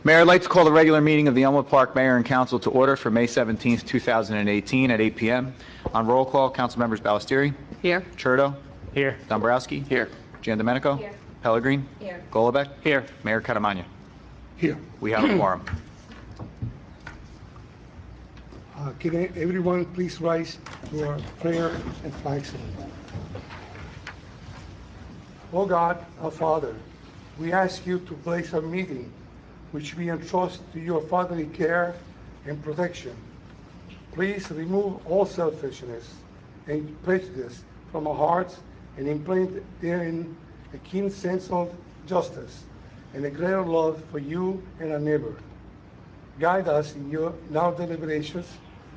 Mayor, I'd like to call the regular meeting of the Elmwood Park Mayor and Council to order for May 17th, 2018 at 8 p.m. On roll call, Council members Ballestieri. Here. Churdo. Here. Dombrowski. Here. Giandomenico. Here. Pellegrin. Here. Golombek. Here. Mayor Catamagna. Here. We have a quorum. Can everyone please rise to our prayer and flag salute? Oh God, our Father, we ask you to bless our meeting, which we entrust to your fatherly care and protection. Please remove all selfishness and prejudice from our hearts and implant therein a keen sense of justice and a greater love for you and our neighbor. Guide us in our deliberations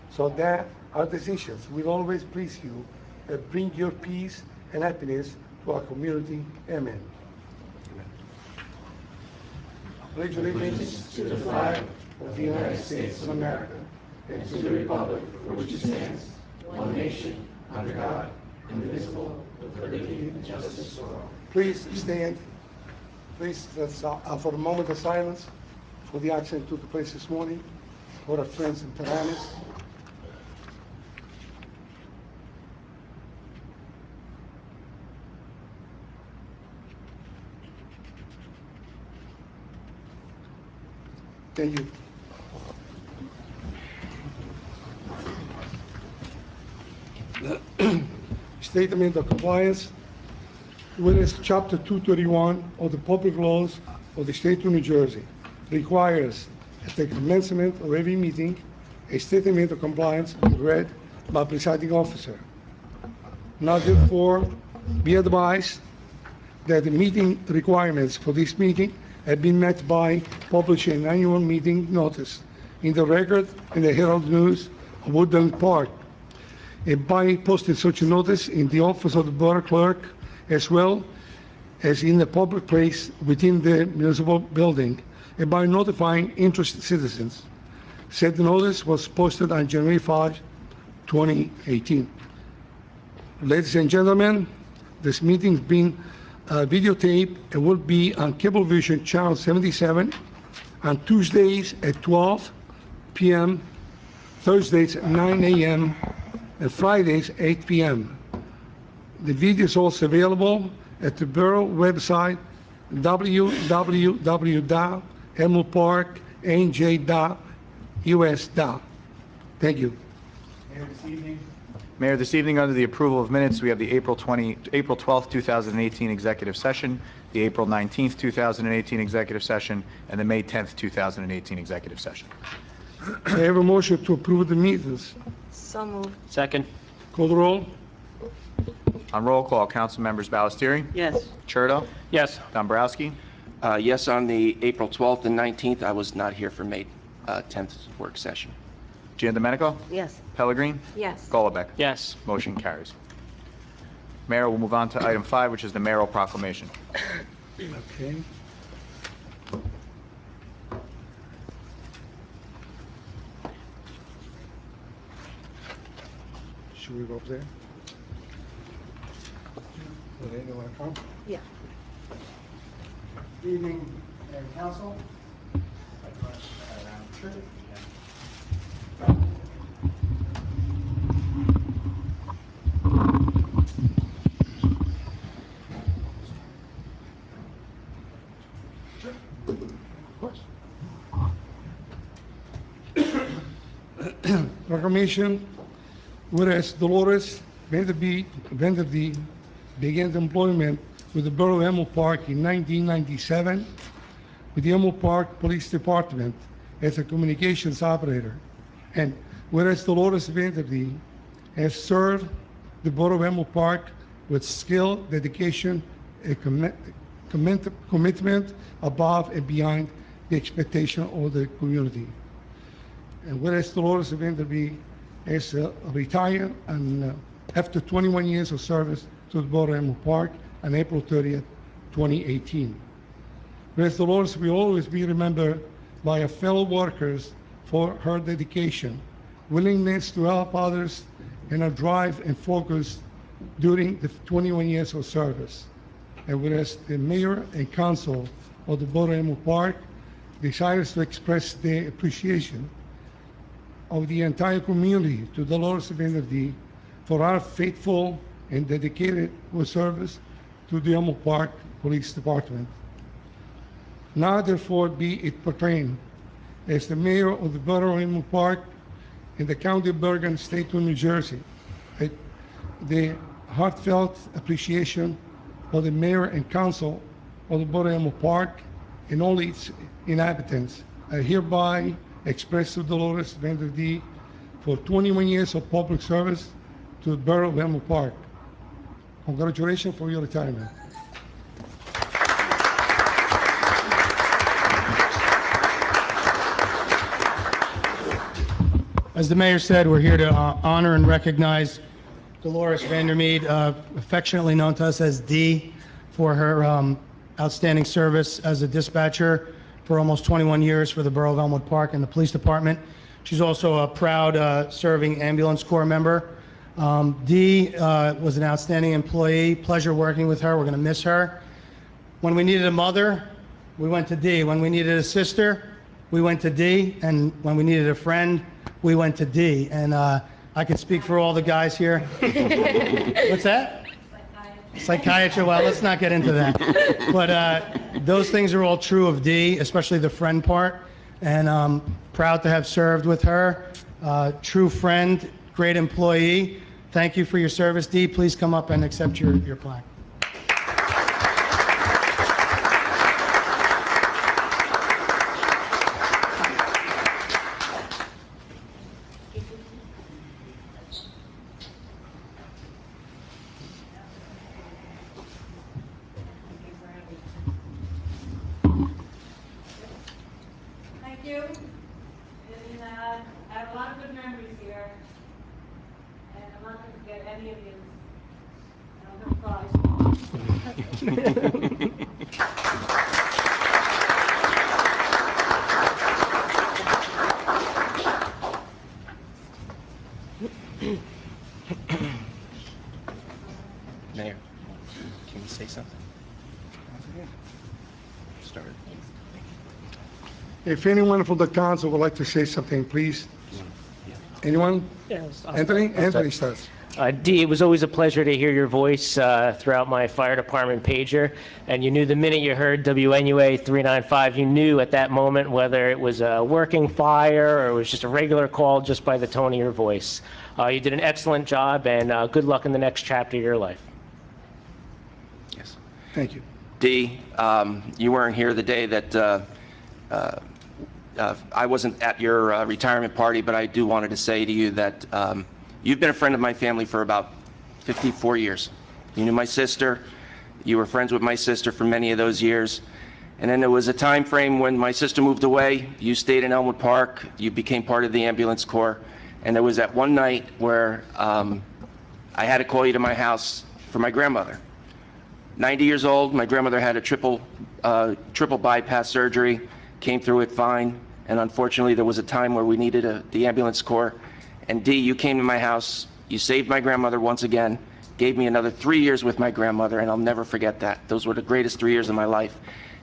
so that our decisions will always please you and bring your peace and happiness to our community. Amen. I pledge allegiance to the flag of the United States of America and to the republic for which it stands, one nation, under God, indivisible, with liberty and justice for all. Please stand. Please, let's for a moment of silence for the accident that took place this morning, for our friends in Taranis. Thank you. Statement of compliance. Whereas Chapter 231 of the Public Laws of the State of New Jersey requires at the commencement of every meeting a statement of compliance be read by presiding officer. Now therefore be advised that the meeting requirements for this meeting have been met by publishing an annual meeting notice in the Record and the Herald News of Woodland Park, and by posting such a notice in the office of the borough clerk, as well as in the public place within the municipal building, and by notifying interested citizens. Said notice was posted on January 5, 2018. Ladies and gentlemen, this meeting is being videotaped and will be on Cablevision Channel 77 on Tuesdays at 12 p.m., Thursdays at 9 a.m., and Fridays 8 p.m. The video is also available at the borough website www.elmwoodparknj.us. Thank you. Mayor, this evening, under the approval of minutes, we have the April 12th, 2018 executive session, the April 19th, 2018 executive session, and the May 10th, 2018 executive session. I have a motion to approve the minutes. So moved. Second. Call the roll. On roll call, Council members Ballestieri. Yes. Churdo. Yes. Dombrowski. Yes, on the April 12th and 19th, I was not here for May 10th work session. Giandomenico. Yes. Pellegrin. Yes. Golombek. Yes. Motion carries. Mayor, we'll move on to item 5, which is the mayoral proclamation. Okay. Should we go up there? Would anyone want to come? Yeah. Good evening, Council. Proclamation. Whereas Dolores Vanderby began employment with the Borough of Elmwood Park in 1997 with the Elmwood Park Police Department as a communications operator. And whereas Dolores Vanderby has served the Borough of Elmwood Park with skill, dedication, and commitment above and beyond the expectation of the community. And whereas Dolores Vanderby is retired and after 21 years of service to the Borough of Elmwood Park on April 30th, 2018. Whereas Dolores will always be remembered by her fellow workers for her dedication, willingness to help others, and her drive and focus during the 21 years of service. And whereas the mayor and council of the Borough of Elmwood Park desires to express their appreciation of the entire community to Dolores Evander D. for our faithful and dedicated service to the Elmo Park Police Department. Now therefore be it proclaimed as the mayor of the Borough of Elmo Park in the County of Bergen, State of New Jersey, the heartfelt appreciation of the mayor and council of the Borough of Elmo Park and all its inhabitants. I hereby express to Dolores Evander D. for 21 years of public service to the Borough of Elmo Park. Congratulations for your retirement. As the mayor said, we're here to honor and recognize Dolores Vandermeed, affectionately known to us as Dee, for her outstanding service as a dispatcher for almost 21 years for the Borough of Elmwood Park and the Police Department. She's also a proud serving ambulance corps member. Dee was an outstanding employee. Pleasure working with her. We're going to miss her. When we needed a mother, we went to Dee. When we needed a sister, we went to Dee. And when we needed a friend, we went to Dee. And I can speak for all the guys here. What's that? Psychiatry. Well, let's not get into that. But those things are all true of Dee, especially the friend part. And proud to have served with her. True friend, great employee. Thank you for your service, Dee. Please come up and accept your plaque. Thank you. And, I have a lot of good memories here, and I'm not going to forget any of you. And I'm going to cry. Mayor, can you say something? Start. If anyone from the council would like to say something, please. Anyone? Yes. Anthony? Anthony starts. Dee, it was always a pleasure to hear your voice throughout my fire department pager, and you knew the minute you heard WNUA 395, you knew at that moment whether it was a working fire or it was just a regular call just by the tone of your voice. You did an excellent job, and good luck in the next chapter of your life. Yes. Thank you. Dee, you weren't here the day that I wasn't at your retirement party, but I do wanted to say to you that you've been a friend of my family for about 54 years. You knew my sister. You were friends with my sister for many of those years. And then there was a time frame when my sister moved away. You stayed in Elmwood Park. You became part of the ambulance corps. And there was that one night where I had to call you to my house for my grandmother. 90 years old, my grandmother had a triple bypass surgery, came through it fine, and unfortunately there was a time where we needed the ambulance corps. And Dee, you came to my house, you saved my grandmother once again, gave me another 3 years with my grandmother, and I'll never forget that. Those were the greatest 3 years of my life,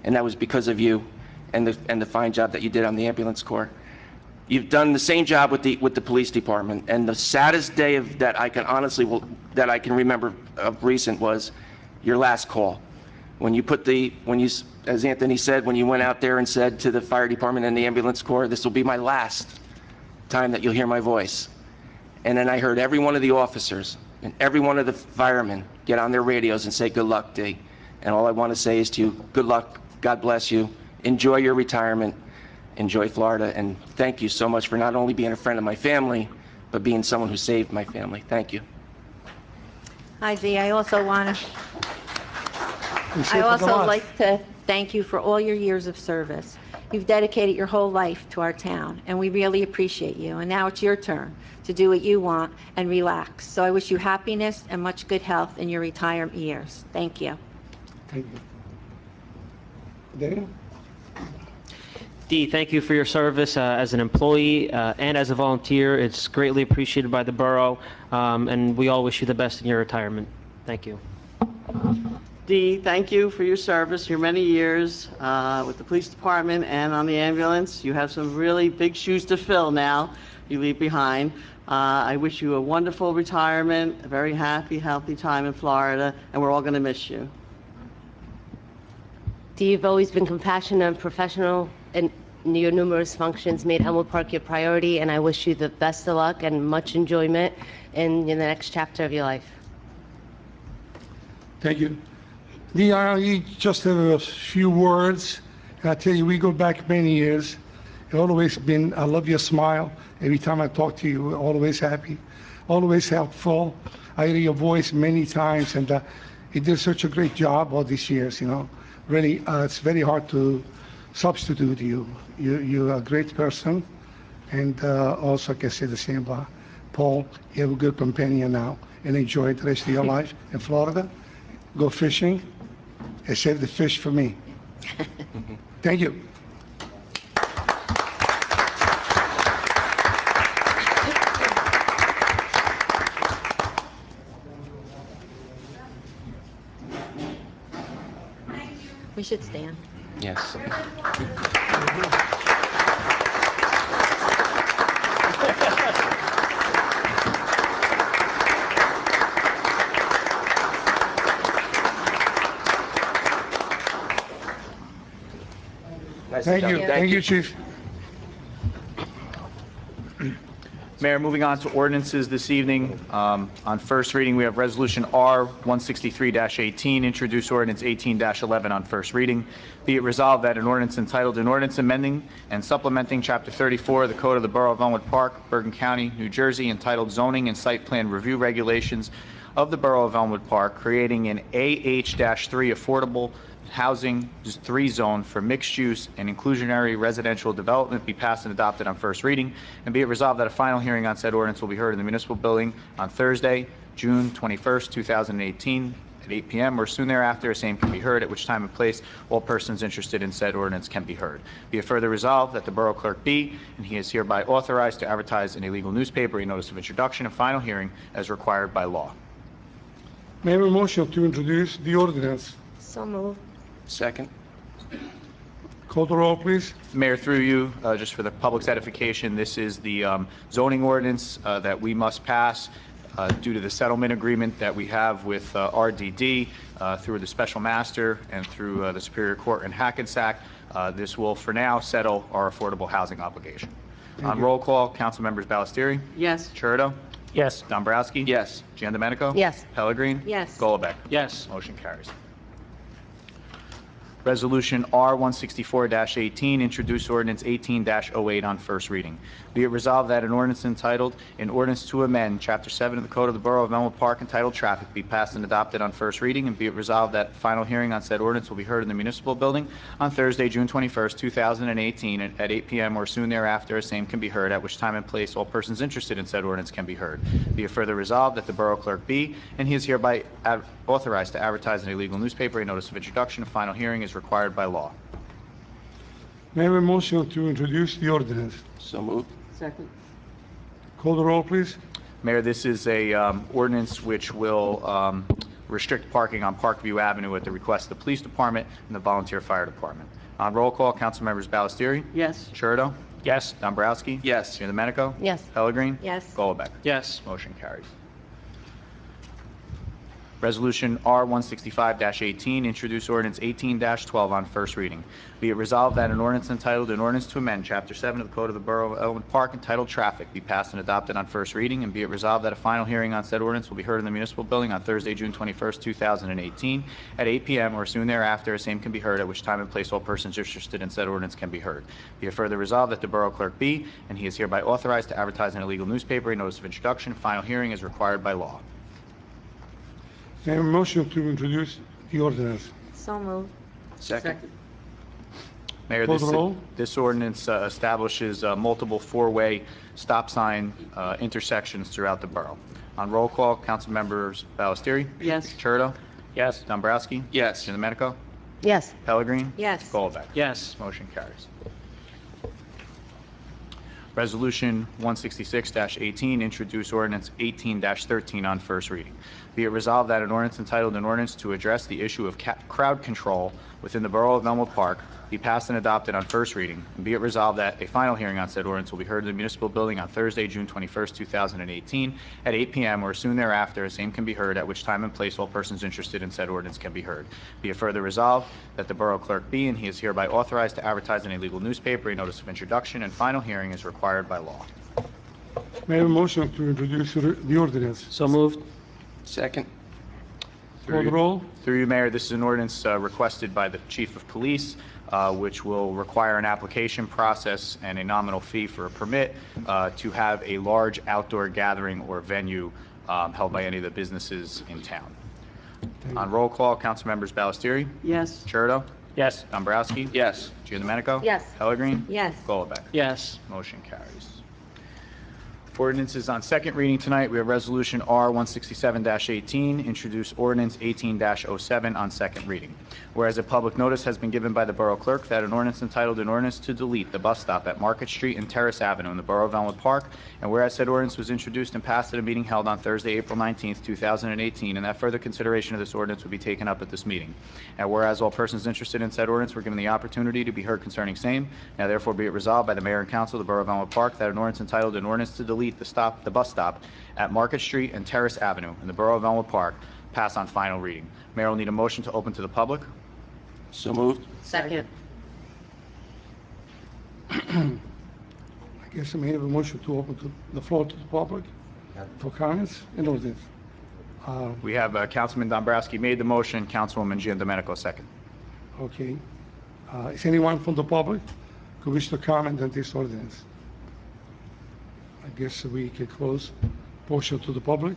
and that was because of you and the fine job that you did on the ambulance corps. You've done the same job with the police department, and the saddest day that I can remember of recent was your last call. When you, as Anthony said, when you went out there and said to the fire department and the ambulance corps, this will be my last time that you'll hear my voice. And then I heard every one of the officers and every one of the firemen get on their radios and say, good luck, Dee. And all I want to say is to you, good luck, God bless you, enjoy your retirement, enjoy Florida, and thank you so much for not only being a friend of my family, but being someone who saved my family. Thank you. Hi, Dee. I also like to thank you for all your years of service. You've dedicated your whole life to our town, and we really appreciate you. And now it's your turn to do what you want and relax. So I wish you happiness and much good health in your retirement years. Thank you. Thank you. Daniel? Dee, thank you for your service as an employee and as a volunteer. It's greatly appreciated by the borough, and we all wish you the best in your retirement. Thank you. Dee, thank you for your service, your many years with the police department and on the ambulance. You have some really big shoes to fill now you leave behind. I wish you a wonderful retirement, a very happy, healthy time in Florida, and we're all going to miss you. Dee, you've always been compassionate and professional, and your numerous functions made Elmwood Park your priority, and I wish you the best of luck and much enjoyment in the next chapter of your life. Thank you. Dee, I just have a few words. I tell you, we go back many years. You've always been, I love your smile. Every time I talk to you, always happy, always helpful. I hear your voice many times, and you did such a great job all these years, Really, it's very hard to substitute you. You're a great person, and also I can say the same about Paul. You have a good companion now, and enjoy the rest of your life in Florida. Go fishing, and save the fish for me. Thank you. We should stand. Yes. Thank you. Thank you, Chief. Mayor, moving on to ordinances this evening. On first reading, we have Resolution R 163-18, introduce ordinance 18-11 on first reading. Be it resolved that an ordinance entitled, an ordinance amending and supplementing Chapter 34 of the Code of the Borough of Elmwood Park, Bergen County, New Jersey, entitled Zoning and Site Plan Review Regulations of the Borough of Elmwood Park, creating an AH-3 affordable housing 3 zone for mixed use and inclusionary residential development be passed and adopted on first reading, and be it resolved that a final hearing on said ordinance will be heard in the municipal building on Thursday, June 21st, 2018 at 8 p.m. or soon thereafter, same can be heard, at which time and place all persons interested in said ordinance can be heard. Be it further resolved that the borough clerk be, and he is hereby authorized to advertise in a legal newspaper a notice of introduction and final hearing as required by law. May I have a motion to introduce the ordinance? So moved. Second. Call the roll, please. Mayor, through you, just for the public's edification, this is the zoning ordinance that we must pass due to the settlement agreement that we have with RDD through the special master and through the Superior Court in Hackensack. This will, for now, settle our affordable housing obligation. On roll call, council members Ballestieri? Yes. Churdo? Yes. Dombrowski? Yes. Giandomenico? Yes. Pellegrin? Yes. Golubek? Yes. Motion carries. Resolution R 164-18, introduce ordinance 18-08 on first reading. Be it resolved that an ordinance entitled, an ordinance to amend Chapter 7 of the Code of the Borough of Elmwood Park entitled Traffic be passed and adopted on first reading, and be it resolved that final hearing on said ordinance will be heard in the municipal building on Thursday, June 21st, 2018 at 8 p.m. or soon thereafter, same can be heard, at which time and place all persons interested in said ordinance can be heard. Be it further resolved that the borough clerk be, and he is hereby authorized to advertise in a legal newspaper a notice of introduction and final hearing is required by law. May I have a motion to introduce the ordinance? So moved. Second. Call the roll, please. Mayor, this is a ordinance which will restrict parking on Parkview Avenue at the request of the police department and the volunteer fire department. On roll call, council members Ballestieri? Yes. Churdo? Yes. Dombrowski? Yes. Giandomenico? Yes. Pellegrin? Yes. Golubek? Yes. Motion carries. Resolution R 165-18, introduce ordinance 18-12 on first reading. Be it resolved that an ordinance entitled, an ordinance to amend Chapter 7 of the Code of the Borough of Elmwood Park entitled Traffic be passed and adopted on first reading, and be it resolved that a final hearing on said ordinance will be heard in the municipal building on Thursday, June 21st, 2018 at 8 p.m. or soon thereafter, same can be heard, at which time and place all persons interested in said ordinance can be heard. Be it further resolved that the borough clerk be, and he is hereby authorized to advertise in a legal newspaper a notice of introduction, final hearing is required by law. May I have a motion to introduce the ordinance? So moved. Second. Mayor, Call the roll. this ordinance establishes multiple four-way stop sign intersections throughout the borough. On roll call, council members Ballestieri? Yes. Churdo? Yes. Dombrowski? Yes. Giandomenico? Yes. Pellegrin? Yes. Golubek? Yes. Motion carries. Resolution 166-18, introduce ordinance 18-13 on first reading. Be it resolved that an ordinance entitled an ordinance to address the issue of crowd control within the Borough of Elmwood Park be passed and adopted on first reading, and be it resolved that a final hearing on said ordinance will be heard in the municipal building on Thursday, June 21st, 2018, at 8 p.m. or soon thereafter, the same can be heard, at which time and place all persons interested in said ordinance can be heard. Be it further resolved that the Borough Clerk be and he is hereby authorized to advertise in a legal newspaper a notice of introduction and final hearing is required by law. May I have a motion to introduce the ordinance? So moved. Second. Call the roll. Through you, Mayor, this is an ordinance requested by the Chief of Police, which will require an application process and a nominal fee for a permit to have a large outdoor gathering or venue held by any of the businesses in town. On roll call, Councilmembers Ballestieri, Yes. Churdo, Yes. Dombrowski, Yes. Giandomenico. Yes. Pellegrin. Yes. Golubek. Yes. Motion carries. Ordinances on second reading tonight. We have Resolution R 167-18, introduce ordinance 18-07 on second reading. Whereas a public notice has been given by the Borough Clerk that an ordinance entitled an ordinance to delete the bus stop at Market Street and Terrace Avenue in the Borough of Elmwood Park, and whereas said ordinance was introduced and passed at a meeting held on Thursday, April 19th, 2018, and that further consideration of this ordinance would be taken up at this meeting. And whereas all persons interested in said ordinance were given the opportunity to be heard concerning same, now therefore be it resolved by the Mayor and Council of the Borough of Elmwood Park that an ordinance entitled an ordinance to delete the bus stop at Market Street and Terrace Avenue in the Borough of Elmwood Park pass on final reading. Mayor will need a motion to open to the public. So moved. Second. I guess I may have a motion to open to the floor to the public for comments and ordinance. We have Councilman Dombrowski made the motion, Councilwoman Giandomenico second. Okay. Is anyone from the public who wish to comment on this ordinance? I guess we can close portion to the public.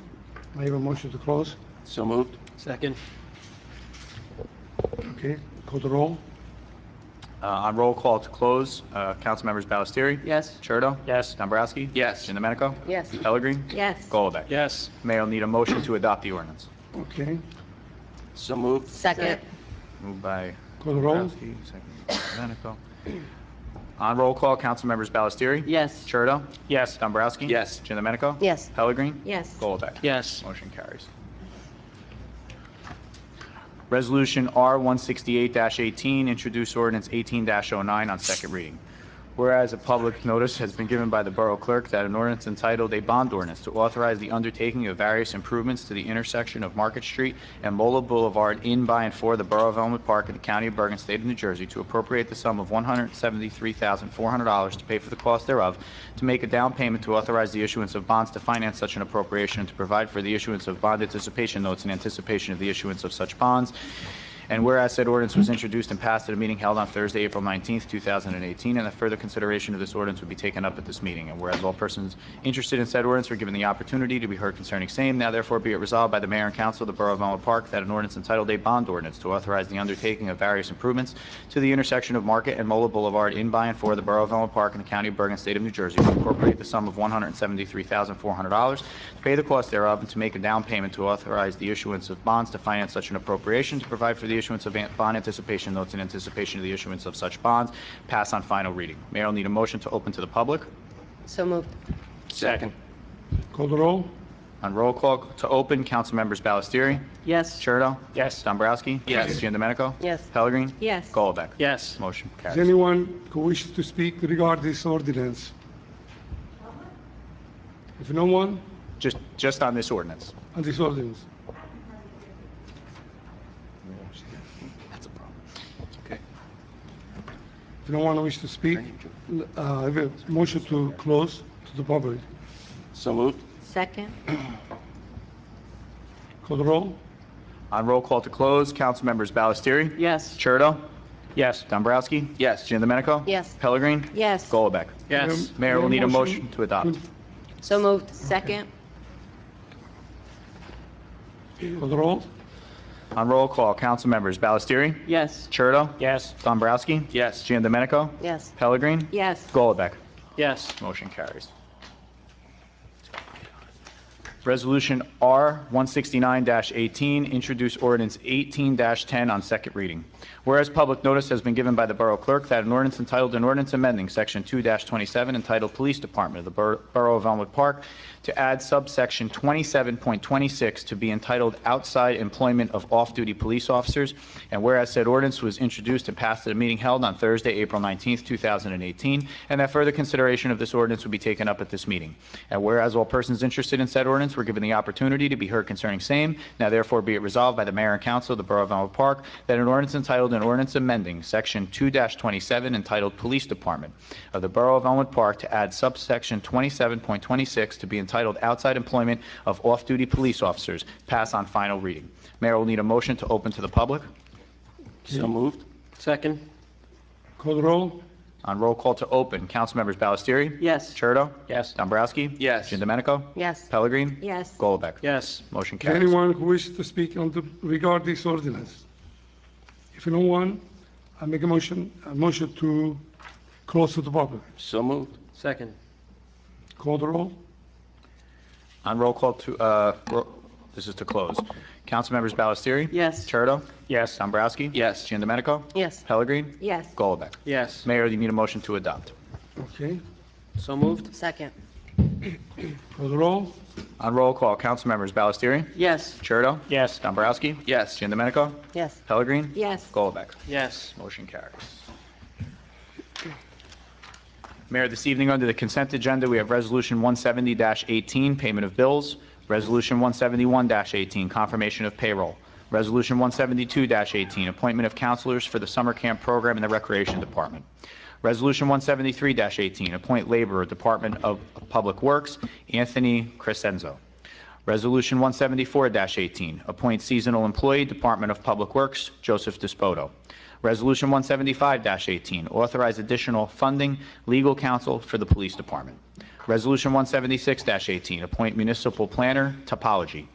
I have a motion to close. So moved. Second. Okay, call the roll. On roll call to close, Councilmembers Ballestieri. Yes. Churdo. Yes. Dombrowski. Yes. Giandomenico. Yes. Pellegrin. Yes. Golubek. Yes. Mayor will need a motion to adopt the ordinance. Okay, So moved. Second. Moved by call the roll. Dombrowski, second by Giandomenico. On roll call, Councilmembers Ballestieri. Yes. Churdo. Yes. Dombrowski. Yes. Giandomenico. Yes. Pellegrin. Yes. Golubek. Yes. Motion carries. Resolution R 168-18, introduce ordinance 18-09 on second reading. Whereas a public notice has been given by the Borough Clerk that an ordinance entitled a bond ordinance to authorize the undertaking of various improvements to the intersection of Market Street and Mola Boulevard in, by, and for the Borough of Elmwood Park in the County of Bergen, State of New Jersey, to appropriate the sum of $173,400 to pay for the cost thereof, to make a down payment to authorize the issuance of bonds to finance such an appropriation, and to provide for the issuance of bond anticipation notes in anticipation of the issuance of such bonds. And whereas said ordinance was introduced and passed at a meeting held on Thursday, April 19th, 2018, and that further consideration of this ordinance would be taken up at this meeting. And whereas all persons interested in said ordinance were given the opportunity to be heard concerning same, now therefore be it resolved by the Mayor and Council of the Borough of Elmwood Park that an ordinance entitled a bond ordinance to authorize the undertaking of various improvements to the intersection of Market and Mola Boulevard in, by, and for the Borough of Elmwood Park in the County of Bergen, State of New Jersey, to appropriate the sum of $173,400 to pay the cost thereof, and to make a down payment to authorize the issuance of bonds to finance such an appropriation, to provide for the issuance of bond anticipation notes in anticipation of the issuance of such bonds, pass on final reading. Mayor will need a motion to open to the public. So moved. Second. Call the roll. On roll call to open, Councilmembers Ballestieri, Yes. Churdo, Yes. Dombrowski. Yes. Giandomenico. Yes. Pellegrin. Yes. Golubek. Yes. Motion Is carries. anyone who wishes to speak regarding this ordinance? If no one, Just on this ordinance. on this ordinance. That's a problem. Okay. If no one wishes to speak, I have a motion to close to the public. So moved. Second. Call the roll. On roll call to close, Councilmembers Ballestieri, Yes. Churdo, Yes. Dombrowski. Yes. Giandomenico. Yes. Pellegrin. Yes. Golubek. Yes. Mayor will need a motion to adopt. So moved. Second. Call the roll. On roll call, Councilmembers Ballestieri, Yes. Churdo, Yes. Dombrowski. Yes. Giandomenico. Yes. Pellegrin. Yes. Golubek. Yes. Motion carries. Resolution R 169-18, introduce ordinance 18-10 on second reading. Whereas public notice has been given by the Borough Clerk that an ordinance entitled an ordinance amending Section 2-27 entitled Police Department of the Borough of Elmwood Park to add subsection 27.26 to be entitled Outside Employment of Off-Duty Police Officers, and whereas said ordinance was introduced and passed at a meeting held on Thursday, April 19, 2018, and that further consideration of this ordinance would be taken up at this meeting. And whereas all persons interested in said ordinance were given the opportunity to be heard concerning same, now therefore be it resolved by the Mayor and Council of the Borough of Elmwood Park that an ordinance entitled an ordinance amending Section 2-27 entitled Police Department of the Borough of Elmwood Park to add subsection 27.26 to be entitled Outside Employment of Off-Duty Police Officers pass on final reading. Mayor will need a motion to open to the public. So moved. Second. Call the roll. On roll call to open, council members Ballestieri? Yes. Churdo? Yes. Dombrowski? Yes. Giandomenico? Yes. Pellegrini? Yes. Golubek? Yes. Motion Is carries. anyone who wishes to speak regarding this ordinance? If no one, I make a motion to close to the public. So moved. Second. Call the roll. On roll call to, this is to close. Council members Ballestieri? Yes. Churdo? Yes. Dombrowski? Yes. Giandomenico? Yes. Pellegrini? Yes. Golubek? Yes. Mayor, you need a motion to adopt. Okay. So moved. Second. Call the roll. On roll call, council members Ballestieri? Yes. Churdo? Yes. Dombrowski? Yes. Giandomenico? Yes. Pellegrini? Yes. Golubek? Yes. Motion carries. Mayor, this evening under the consent agenda, we have Resolution 170-18, payment of bills. Resolution 171-18, confirmation of payroll. Resolution 172-18, appointment of counselors for the summer camp program in the Recreation Department. Resolution 173-18, appoint laborer, Department of Public Works, Anthony Crescenzo. Resolution 174-18, appoint seasonal employee, Department of Public Works, Joseph Despodo. Resolution 175-18, authorize additional funding, legal counsel for the Police Department. Resolution 176-18, appoint municipal planner, topology.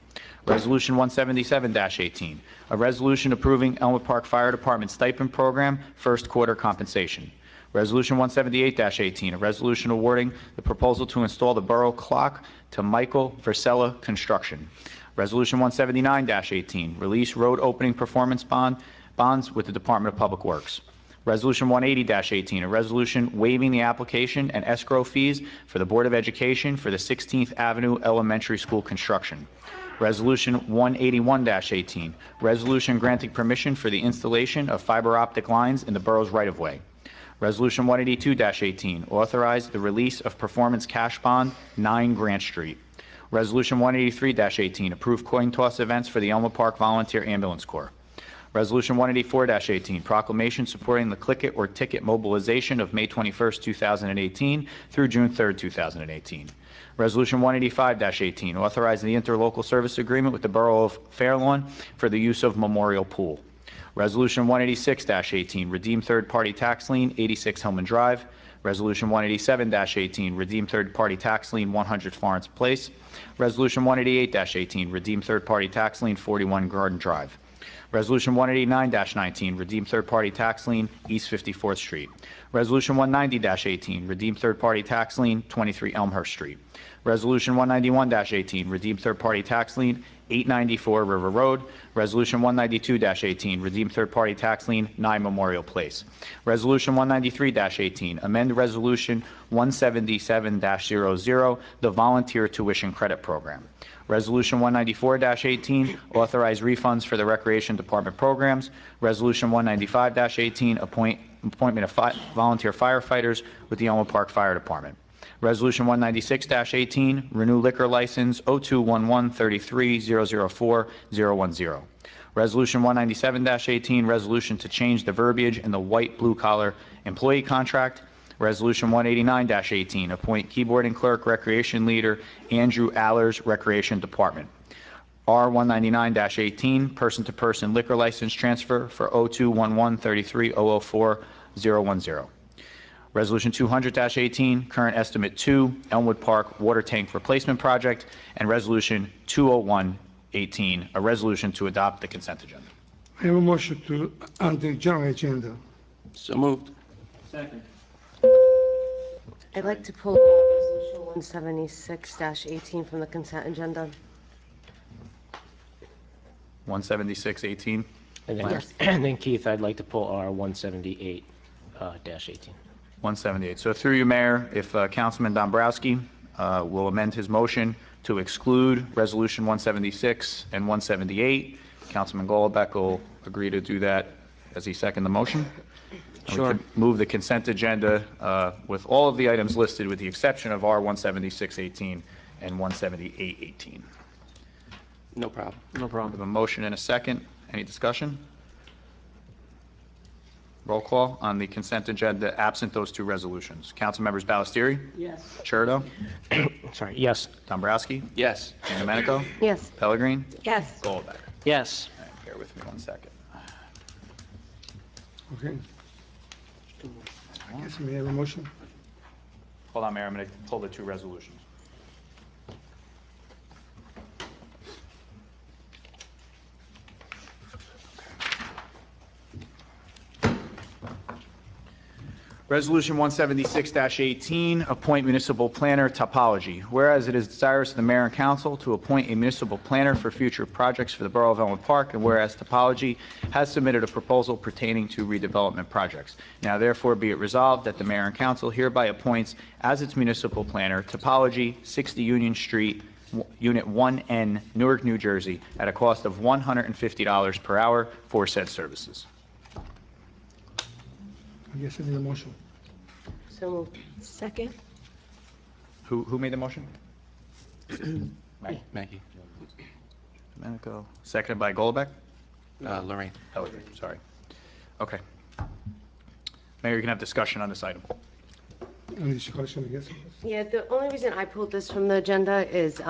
Resolution 177-18, a resolution approving Elmwood Park Fire Department stipend program, first quarter compensation. Resolution 178-18, a resolution awarding the proposal to install the borough clock to Michael Versella Construction. Resolution 179-18, release road opening performance bonds with the Department of Public Works. Resolution 180-18, a resolution waiving the application and escrow fees for the Board of Education for the 16th Avenue Elementary School construction. Resolution 181-18, resolution granting permission for the installation of fiber optic lines in the borough's right-of-way. Resolution 182-18, authorize the release of performance cash bond, 9 Grant Street. Resolution 183-18, approve coin toss events for the Elmwood Park Volunteer Ambulance Corps. Resolution 184-18, proclamation supporting the Click It or Ticket mobilization of May 21st, 2018 through June 3rd, 2018. Resolution 185-18, authorizing the interlocal service agreement with the Borough of Fairlawn for the use of Memorial Pool. Resolution 186-18, redeem third-party tax lien, 86 Hillman Drive. Resolution 187-18, redeem third-party tax lien, 100 Florence Place. Resolution 188-18, redeem third-party tax lien, 41 Garden Drive. Resolution 189-19, redeem third-party tax lien, East 54th Street. Resolution 190-18, redeem third-party tax lien, 23 Elmhurst Street. Resolution 191-18, redeem third-party tax lien, 894 River Road. Resolution 192-18, redeem third-party tax lien, 9 Memorial Place. Resolution 193-18, amend Resolution 177-00, the Volunteer Tuition Credit Program. Resolution 194-18, authorize refunds for the Recreation Department programs. Resolution 195-18, appointment of volunteer firefighters with the Elmwood Park Fire Department. Resolution 196-18, renew liquor license 0211-33-004-010. Resolution 197-18, resolution to change the verbiage in the white blue-collar employee contract. Resolution 189-18, appoint keyboard and clerk recreation leader Andrew Allers, Recreation Department. R 199-18, person-to-person liquor license transfer for 0211-33-004-010. Resolution 200-18, current estimate 2, Elmwood Park Water Tank Replacement Project, and Resolution 201-18, a resolution to adopt the consent agenda. I have a motion to add the general agenda. So moved. Second. I'd like to pull Resolution 176-18 from the consent agenda. 176-18. And then, Yes. and then Keith, I'd like to pull R 178-18. 178. So through you, Mayor, if Councilman Dombrowski will amend his motion to exclude Resolution 176 and 178, Councilman Goldbeck will agree to do that as he second the motion. And Sure. we could move the consent agenda with all of the items listed with the exception of R 176-18 and 178-18. No problem. No We problem. have a motion and a second. Any discussion? Roll call on the consent agenda absent those two resolutions. Council members Ballestieri? Yes. Churdo? Sorry, yes. Dombrowski? Yes. Domenico? Yes. Pellegrin? Yes. Goldbeck? Yes. All right, bear with me one second. Okay. I guess we have a motion. Hold on, Mayor, I'm going to pull the two resolutions. Resolution 176-18, appoint municipal planner topology. Whereas it is desirous of the mayor and council to appoint a municipal planner for future projects for the Borough of Elmwood Park, and whereas topology has submitted a proposal pertaining to redevelopment projects. Now therefore be it resolved that the mayor and council hereby appoints as its municipal planner topology 60 Union Street, Unit 1N, Newark, New Jersey, at a cost of $150 per hour for said services. I guess I need a motion. So moved. Second? Who made the motion? Maggie. Domenico, seconded by Goldbeck? Lorraine. Pellegrin, sorry. Okay. Mayor, you can have discussion on this item. Any discussion, I guess? Yeah, the only reason I pulled this from the agenda is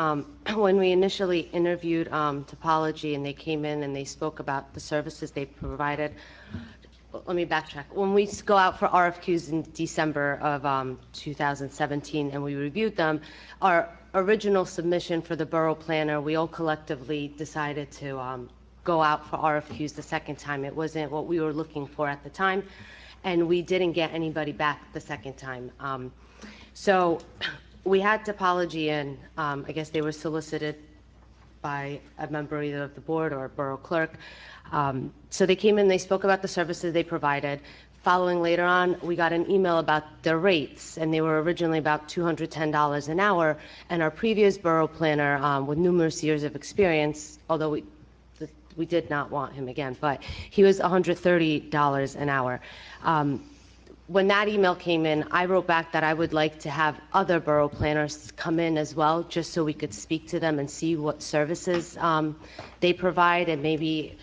when we initially interviewed Topology and they came in and they spoke about the services they provided. Let me backtrack. When we go out for RFQs in December of 2017 and we reviewed them, our original submission for the borough planner, we all collectively decided to go out for RFQs the second time. It wasn't what we were looking for at the time, and we didn't get anybody back the second time. So we had Topology in. I guess they were solicited by a member either of the board or a borough clerk. So they came in, they spoke about the services they provided. Following later on, we got an email about their rates, and they were originally about $210 an hour. And our previous borough planner, with numerous years of experience, although we did not want him again, but he was $130 an hour. When that email came in, I wrote back that I would like to have other borough planners come in as well, just so we could speak to them and see what services they provide and maybe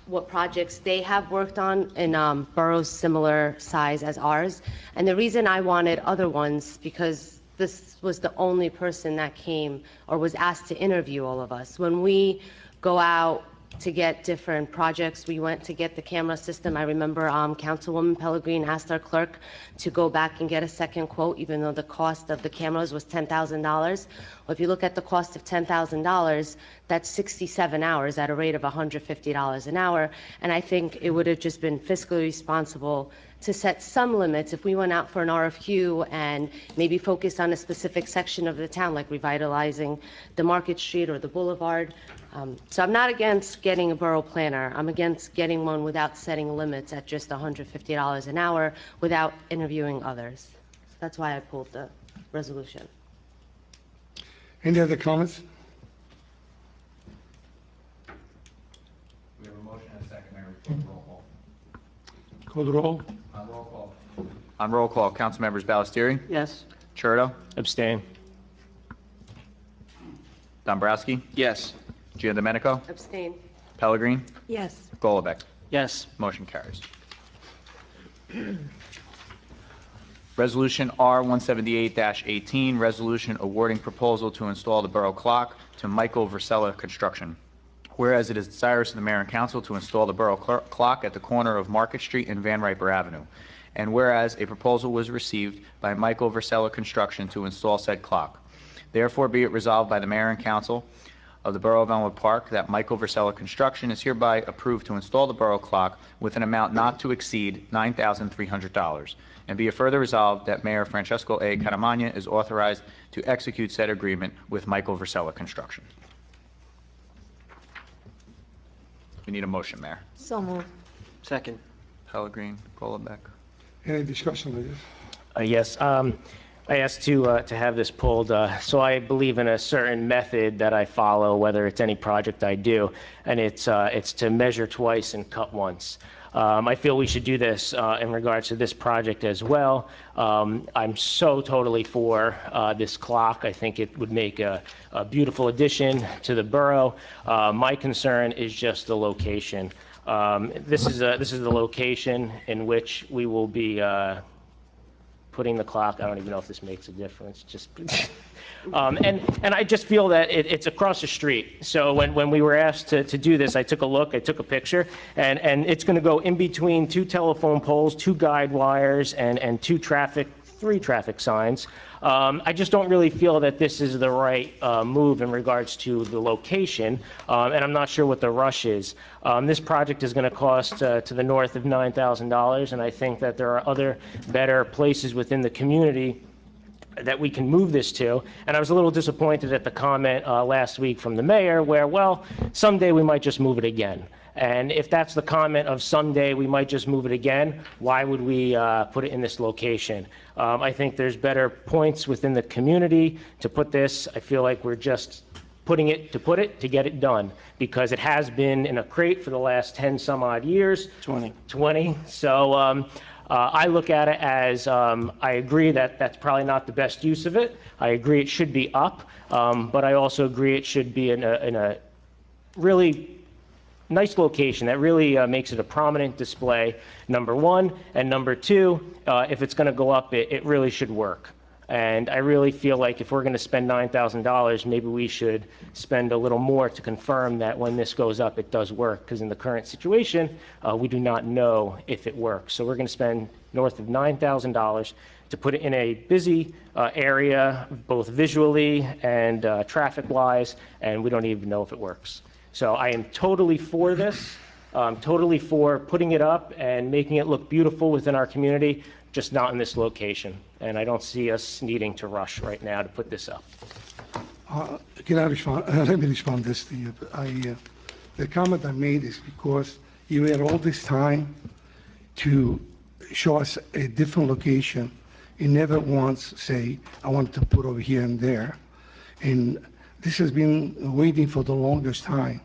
what projects they have worked on in boroughs similar size as ours. And the reason I wanted other ones, because this was the only person that came or was asked to interview all of us. When we go out to get different projects, we went to get the camera system. I remember Councilwoman Pellegrin asked our clerk to go back and get a second quote, even though the cost of the cameras was $10,000. Well, if you look at the cost of $10,000, that's 67 hours at a rate of $150 an hour. And I think it would have just been fiscally responsible to set some limits if we went out for an RFQ and maybe focused on a specific section of the town, like revitalizing the Market Street or the Boulevard. So I'm not against getting a borough planner. I'm against getting one without setting limits at just $150 an hour without interviewing others. So that's why I pulled the resolution. Any other comments? We have a motion and a second, Mayor. Roll call. Call the roll. On roll call, council members Ballestieri? Yes. Churdo? Abstain. Dombrowski? Yes. Giandomenico? Abstain. Pellegrin? Yes. Golobeck? Yes. Motion carries. Resolution R 178-18, resolution awarding proposal to install the borough clock to Michael Versella Construction. Whereas it is desirous of the mayor and council to install the borough clock at the corner of Market Street and Van Riper Avenue. And whereas a proposal was received by Michael Versella Construction to install said clock. Therefore be it resolved by the mayor and council of the Borough of Elmwood Park that Michael Versella Construction is hereby approved to install the borough clock with an amount not to exceed $9,300. And be it further resolved that Mayor Francesco A. Caramagna is authorized to execute said agreement with Michael Versella Construction. We need a motion, Mayor. So moved. Second. Pellegrin, Golombek. Any discussion on this? Yes, I asked to have this pulled. So I believe in a certain method that I follow, whether it's any project I do, and it's to measure twice and cut once. I feel we should do this in regards to this project as well. I'm so totally for this clock. I think it would make a beautiful addition to the borough. My concern is just the location. This is the location in which we will be putting the clock. I don't even know if this makes a difference. Just and I just feel that it's across the street. So when we were asked to do this, I took a look, I took a picture, and it's going to go in between 2 telephone poles, 2 guide wires, and 3 traffic signs. I just don't really feel that this is the right move in regards to the location, and I'm not sure what the rush is. This project is going to cost to the north of $9,000, and I think that there are other better places within the community that we can move this to. And I was a little disappointed at the comment last week from the mayor where, well, someday we might just move it again. And if that's the comment of someday we might just move it again, why would we put it in this location? I think there's better points within the community to put this. I feel like we're just putting it to get it done, because it has been in a crate for the last 10 some odd years. 20. So I look at it as I agree that that's probably not the best use of it. I agree it should be up, but I also agree it should be in a really nice location that really makes it a prominent display, number one. And number two, if it's going to go up, it really should work. And I really feel like if we're going to spend $9,000, maybe we should spend a little more to confirm that when this goes up, it does work. Because in the current situation, we do not know if it works. So we're going to spend north of $9,000 to put it in a busy area, both visually and traffic-wise, and we don't even know if it works. So I am totally for this, totally for putting it up and making it look beautiful within our community, just not in this location. And I don't see us needing to rush right now to put this up. Can I respond? Let me respond this to you. The comment I made is because you had all this time to show us a different location. You never once say, I want to put over here and there. And this has been waiting for the longest time.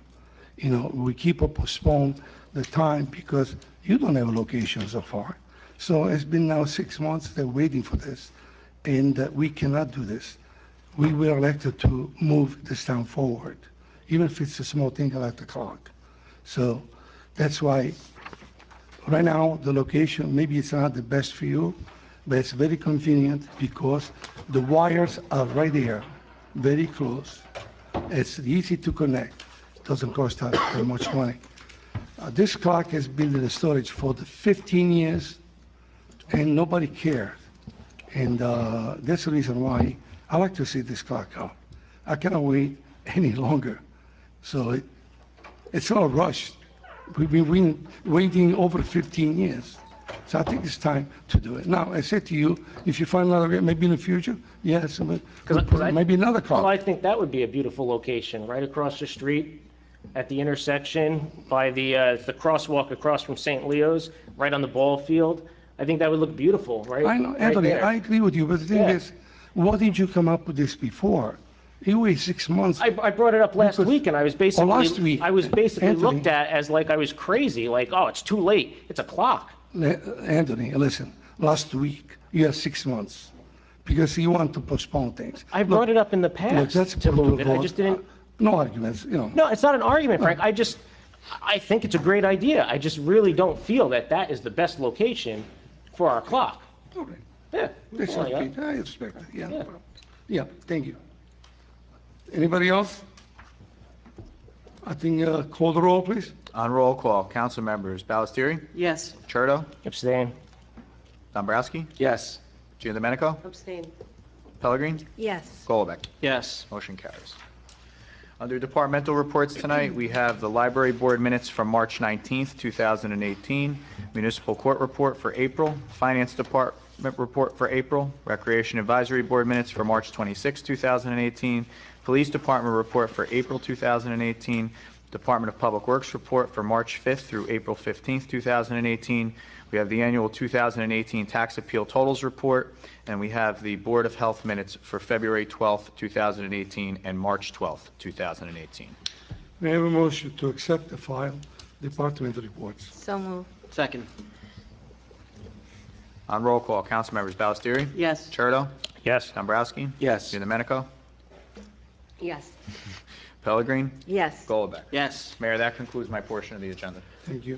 You know, we keep postponing the time because you don't have a location so far. So it's been now 6 months, they're waiting for this, and we cannot do this. We were elected to move this town forward, even if it's a small thing like the clock. So that's why right now the location, maybe it's not the best for you, but it's very convenient because the wires are right there, very close. It's easy to connect. It doesn't cost us that much money. This clock has been in the storage for the 15 years, and nobody cared. And that's the reason why I like to see this clock out. I cannot wait any longer. So it's not a rush. We've been waiting over 15 years. So I think it's time to do it. Now, I said to you, if you find another, maybe in the future, yes, maybe another clock. Well, I think that would be a beautiful location, right across the street at the intersection by the crosswalk across from St. Leo's, right on the ball field. I think that would look beautiful, right? I know, right Anthony, there. I agree with you, but the thing Yeah. is, why didn't you come up with this before? You wait 6 months. I brought it up last Because- week, and I was basically last week. I was basically Anthony. looked at as like I was crazy, like, oh, it's too late. It's a clock. Anthony, listen, last week, you had 6 months because you want to postpone things. I brought it up in the past Look, that's to move it. I protocol. just didn't. No arguments, you know. No, it's not an argument, Frank. I think it's a great idea. I just really don't feel that that is the best location for our clock. All right. Yeah. That's something like okay. that. I respect it, yeah. no Yeah. problem. Yeah, thank you. Anybody else? I think, call the roll, please. On roll call, council members Ballestieri, Yes. Churdo, Abstain. Dombrowski, Yes. Giandomenico, Abstain. Pellegrin, Yes. Golombek. Yes. Motion carries. Under departmental reports tonight, we have the Library Board minutes from March 19th, 2018, Municipal Court report for April, Finance Department report for April, Recreation Advisory Board minutes for March 26, 2018, Police Department report for April 2018, Department of Public Works report for March 5th through April 15th, 2018. We have the annual 2018 tax appeal totals report, and we have the Board of Health minutes for February 12th, 2018 and March 12th, 2018. May I have a motion to accept the file department reports? So moved. Second. On roll call, council members Ballestieri? Yes. Churdo? Yes. Dombrowski? Yes. Domenico? Yes. Pellegrin? Yes. Golubek? Yes. Mayor, that concludes my portion of the agenda. Thank you.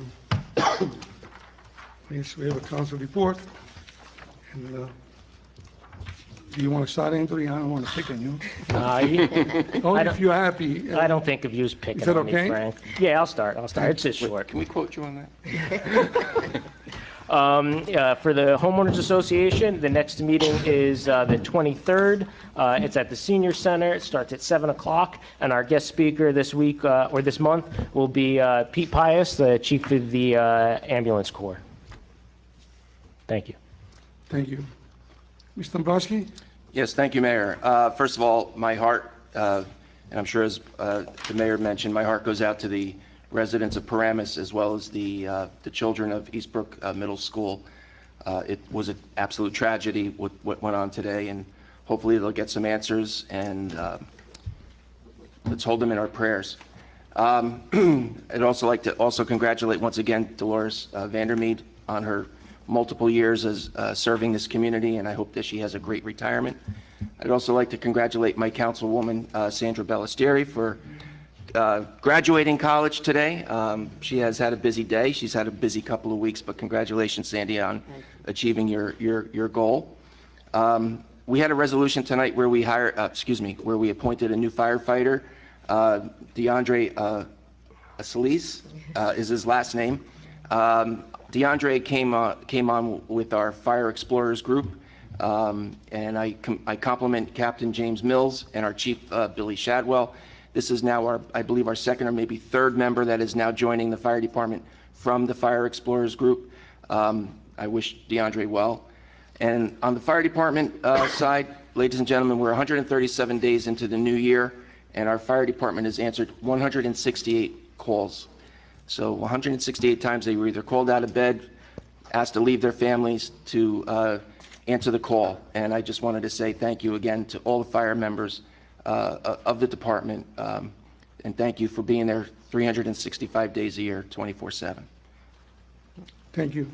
Yes, we have a council report. And, do you want to start, Anthony? I don't want to pick on you. Only if you're happy. I don't think of you as picking Is that on me, okay? Frank. Yeah, I'll start. It's just short. Can we quote you on that? For the Homeowners Association, the next meeting is the 23rd. It's at the Senior Center. It starts at 7 o'clock. And our guest speaker this week, or this month, will be Pete Pius, the Chief of the Ambulance Corps. Thank you. Thank you. Mr. Dombrowski? Yes, thank you, Mayor. First of all, my heart, and I'm sure as the Mayor mentioned, my heart goes out to the residents of Paramus as well as the children of Eastbrook Middle School. It was an absolute tragedy what went on today, and hopefully they'll get some answers, and let's hold them in our prayers. I'd also like to also congratulate once again Dolores Vandermeed on her multiple years as serving this community, and I hope that she has a great retirement. I'd also like to congratulate my councilwoman, Sandra Ballestieri, for graduating college today. She has had a busy day. She's had a busy couple of weeks, but congratulations, Sandy, on achieving your goal. We had a resolution tonight where we where we appointed a new firefighter, DeAndre Solis is his last name. DeAndre came on with our Fire Explorers group, and I compliment Captain James Mills and our Chief Billy Shadwell. This is now I believe our second or maybe third member that is now joining the fire department from the Fire Explorers group. I wish DeAndre well. And on the fire department side, ladies and gentlemen, we're 137 days into the new year, and our fire department has answered 168 calls. So 168 times they were either called out of bed, asked to leave their families to answer the call. And I just wanted to say thank you again to all the fire members of the department, and thank you for being there 365 days a year, 24/7. Thank you.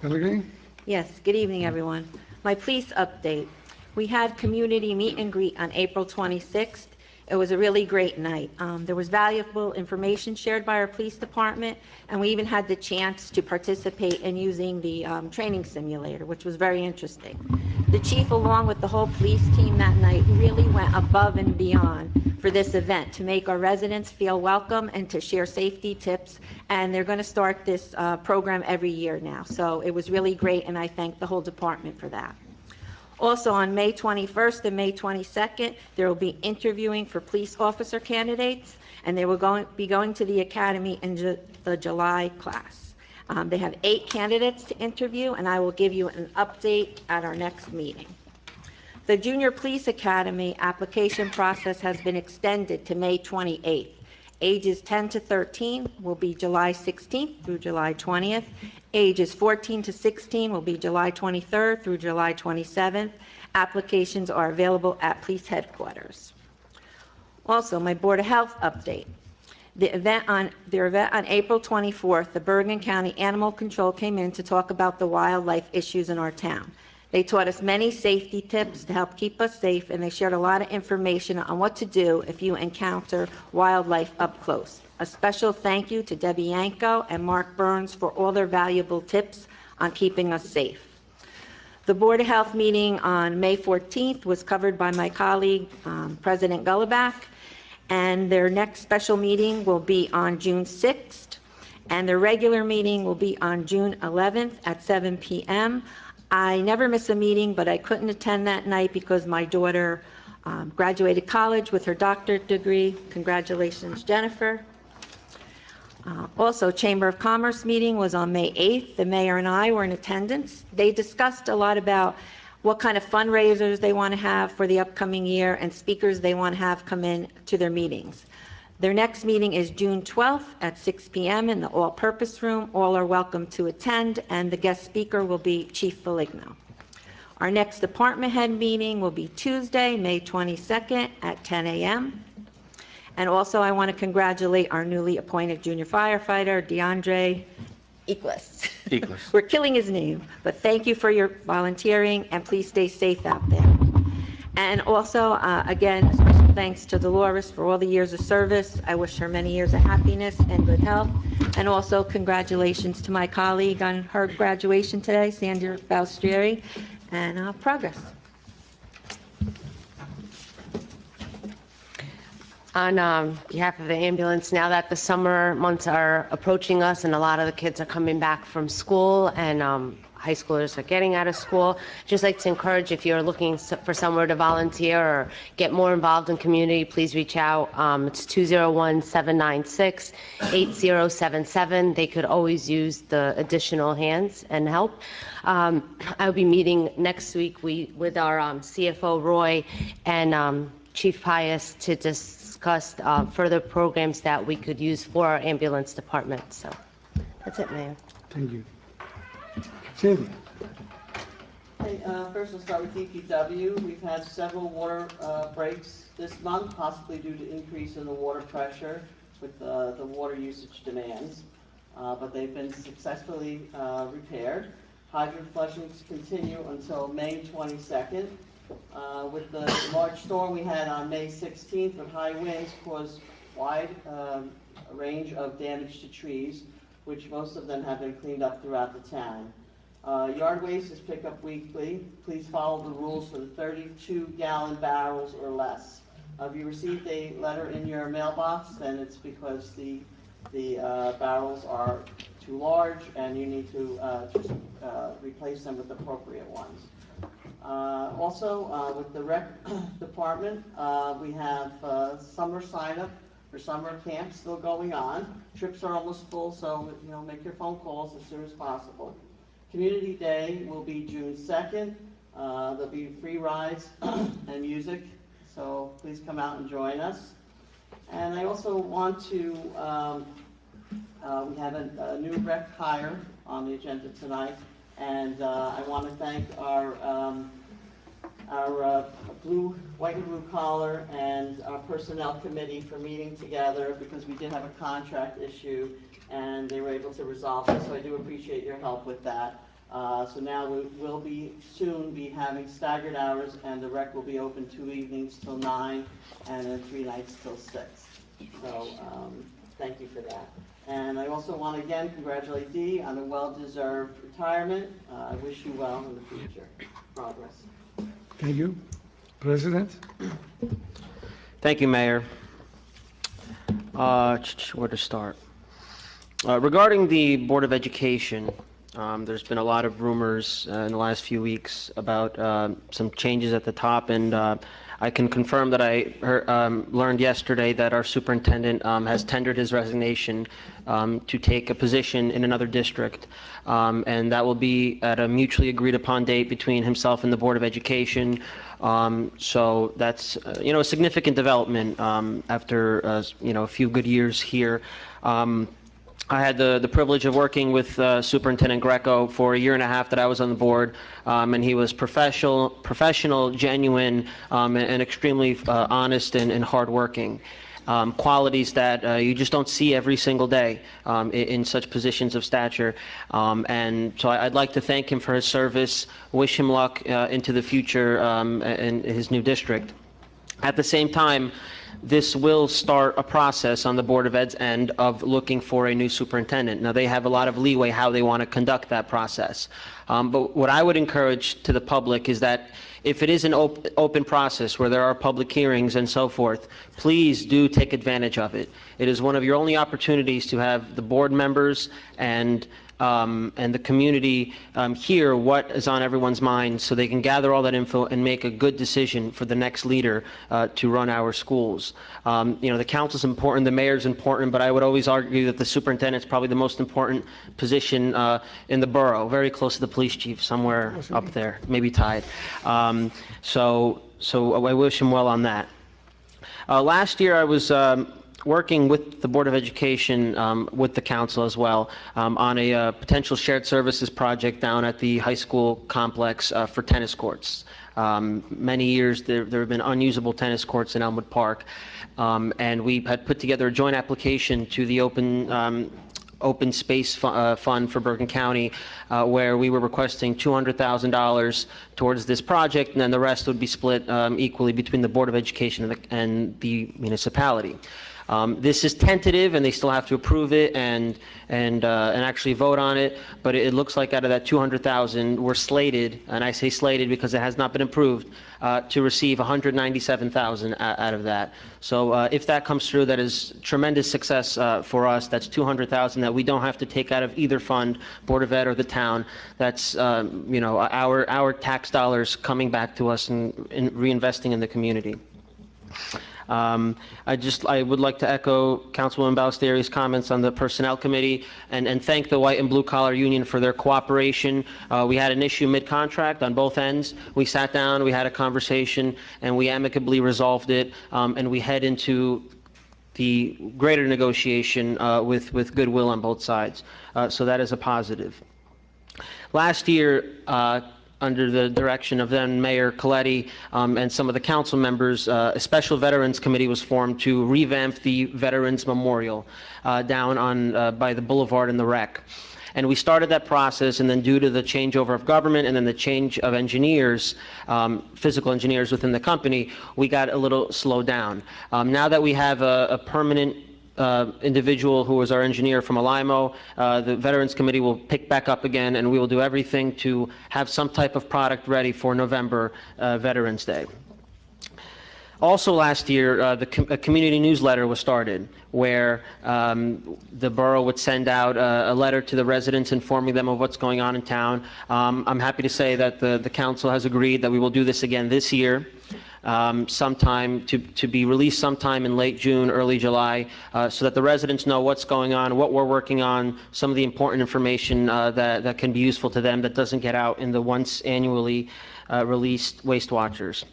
Pellegrin? Yes, good evening, everyone. My police update. We had community meet and greet on April 26th. It was a really great night. There was valuable information shared by our police department, and we even had the chance to participate in using the training simulator, which was very interesting. The chief, along with the whole police team that night, really went above and beyond for this event to make our residents feel welcome and to share safety tips, and they're going to start this program every year now. So it was really great, and I thank the whole department for that. Also, on May 21st and May 22nd, there will be interviewing for police officer candidates, and they will be going to the academy in the July class. They have 8 candidates to interview, and I will give you an update at our next meeting. The Junior Police Academy application process has been extended to May 28th. Ages 10 to 13 will be July 16th through July 20th. Ages 14 to 16 will be July 23rd through July 27th. Applications are available at police headquarters. Also, my Board of Health update. Their event on April 24th, the Bergen County Animal Control came in to talk about the wildlife issues in our town. They taught us many safety tips to help keep us safe, and they shared a lot of information on what to do if you encounter wildlife up close. A special thank you to Debbie Yanko and Mark Burns for all their valuable tips on keeping us safe. The Board of Health meeting on May 14th was covered by my colleague, President Golubek, and their next special meeting will be on June 6th, and their regular meeting will be on June 11th at 7 p.m. I never miss a meeting, but I couldn't attend that night because my daughter graduated college with her doctorate degree. Congratulations, Jennifer. Also, Chamber of Commerce meeting was on May 8th. The mayor and I were in attendance. They discussed a lot about what kind of fundraisers they want to have for the upcoming year and speakers they want to have come in to their meetings. Their next meeting is June 12th at 6 p.m. in the all-purpose room. All are welcome to attend, and the guest speaker will be Chief Foligno. Our next department head meeting will be Tuesday, May 22nd at 10 a.m. And also, I want to congratulate our newly appointed junior firefighter, DeAndre Equus. We're killing his name, but thank you for your volunteering, and please stay safe out there. And also, again, special thanks to Dolores for all the years of service. I wish her many years of happiness and good health. And also, congratulations to my colleague on her graduation today, Sandra Balstrieri, and progress. On behalf of the ambulance, now that the summer months are approaching us and a lot of the kids are coming back from school and high schoolers are getting out of school, just like to encourage, if you're looking for somewhere to volunteer or get more involved in community, please reach out. It's 201-796-8077. They could always use the additional hands and help. I'll be meeting next week with our CFO, Roy, and Chief Pius to discuss further programs that we could use for our ambulance department. So that's it, Mayor. Thank you. Cindy? Okay, first we'll start with DPW. We've had several water breaks this month, possibly due to increase in the water pressure with the water usage demands, but they've been successfully repaired. Hydrant flushings continue until May 22nd. With the large storm we had on May 16th, with high winds caused wide range of damage to trees, which most of them have been cleaned up throughout the town. Yard waste is picked up weekly. Please follow the rules for the 32-gallon barrels or less. If you received a letter in your mailbox, then it's because the barrels are too large and you need to just replace them with appropriate ones. Also, with the rec department, we have summer sign-up for summer camp still going on. Trips are almost full, so make your phone calls as soon as possible. Community Day will be June 2nd. There'll be free rides and music, so please come out and join us. And I also want to, we have a new rec hire on the agenda tonight, and I want to thank our white and blue collar and our personnel committee for meeting together, because we did have a contract issue and they were able to resolve it, so I do appreciate your help with that. So now we will soon be having staggered hours, and the rec will be open 2 evenings till 9 and then 3 nights till 6. So thank you for that. And I also want to again congratulate Dee on a well-deserved retirement. I wish you well in the future. Progress. Thank you. President? Thank you, Mayor. Where to start? Regarding the Board of Education, there's been a lot of rumors in the last few weeks about some changes at the top, and I can confirm that I learned yesterday that our superintendent has tendered his resignation to take a position in another district, and that will be at a mutually agreed upon date between himself and the Board of Education. So that's a significant development after a few good years here. I had the privilege of working with Superintendent Greco for a year and a half that I was on the board, and he was professional, genuine, and extremely honest and hardworking. Qualities that you just don't see every single day in such positions of stature. And so I'd like to thank him for his service, wish him luck into the future in his new district. At the same time, this will start a process on the Board of Ed's end of looking for a new superintendent. Now, they have a lot of leeway how they want to conduct that process. But what I would encourage to the public is that if it is an open process where there are public hearings and so forth, please do take advantage of it. It is one of your only opportunities to have the board members and and the community hear what is on everyone's mind so they can gather all that info and make a good decision for the next leader to run our schools. The council's important, the mayor's important, but I would always argue that the superintendent's probably the most important position in the borough, very close to the police chief, somewhere up there, maybe tied. So I wish him well on that. Last year I was working with the Board of Education, with the council as well, on a potential shared services project down at the high school complex for tennis courts. Many years there have been unusable tennis courts in Elmwood Park, and we had put together a joint application to the Open Space Fund for Bergen County, where we were requesting $200,000 towards this project, and then the rest would be split equally between the Board of Education and the municipality. This is tentative, and they still have to approve it and actually vote on it. But it looks like out of that $200,000, we're slated, and I say slated because it has not been approved, to receive $197,000 out of that. So if that comes through, that is tremendous success for us. That's $200,000 that we don't have to take out of either fund, Board of Ed or the town. That's our tax dollars coming back to us and reinvesting in the community. I would like to echo Councilwoman Ballesteri's comments on the Personnel Committee and thank the White and Blue Collar Union for their cooperation. We had an issue mid-contract on both ends. We sat down, we had a conversation, and we amicably resolved it, and we head into the greater negotiation with goodwill on both sides. So that is a positive. Last year, under the direction of then Mayor Coletti and some of the council members, a special Veterans Committee was formed to revamp the Veterans Memorial down on by the Boulevard and the Rec. And we started that process, and then due to the changeover of government and then the change of engineers, physical engineers within the company, we got a little slowed down. Now that we have a permanent individual who was our engineer from Alimo, the Veterans Committee will pick back up again, and we will do everything to have some type of product ready for November Veterans Day. Also last year, a community newsletter was started where the borough would send out a letter to the residents informing them of what's going on in town. I'm happy to say that the council has agreed that we will do this again this year. Sometime to be released sometime in late June, early July, so that the residents know what's going on, what we're working on, some of the important information that can be useful to them that doesn't get out in the once annually released Waste Watchers.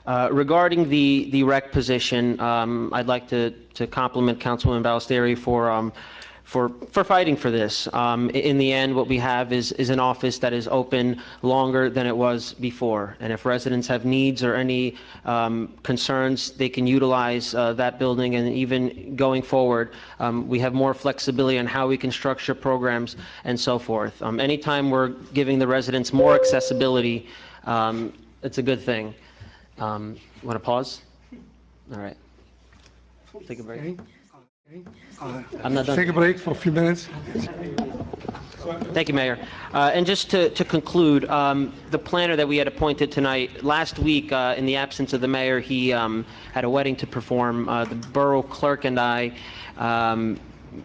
Regarding the rec position, I'd like to compliment Councilwoman Ballesteri for fighting for this. In the end, what we have is an office that is open longer than it was before. And if residents have needs or any concerns, they can utilize that building. And even going forward, we have more flexibility on how we can structure programs and so forth. Anytime we're giving the residents more accessibility, it's a good thing. Want to pause? All right. Take a break. Okay. I'm not done. Take a break for a few minutes. Thank you, Mayor. And just to conclude, the planner that we had appointed tonight, last week, in the absence of the mayor, he had a wedding to perform. The borough clerk and I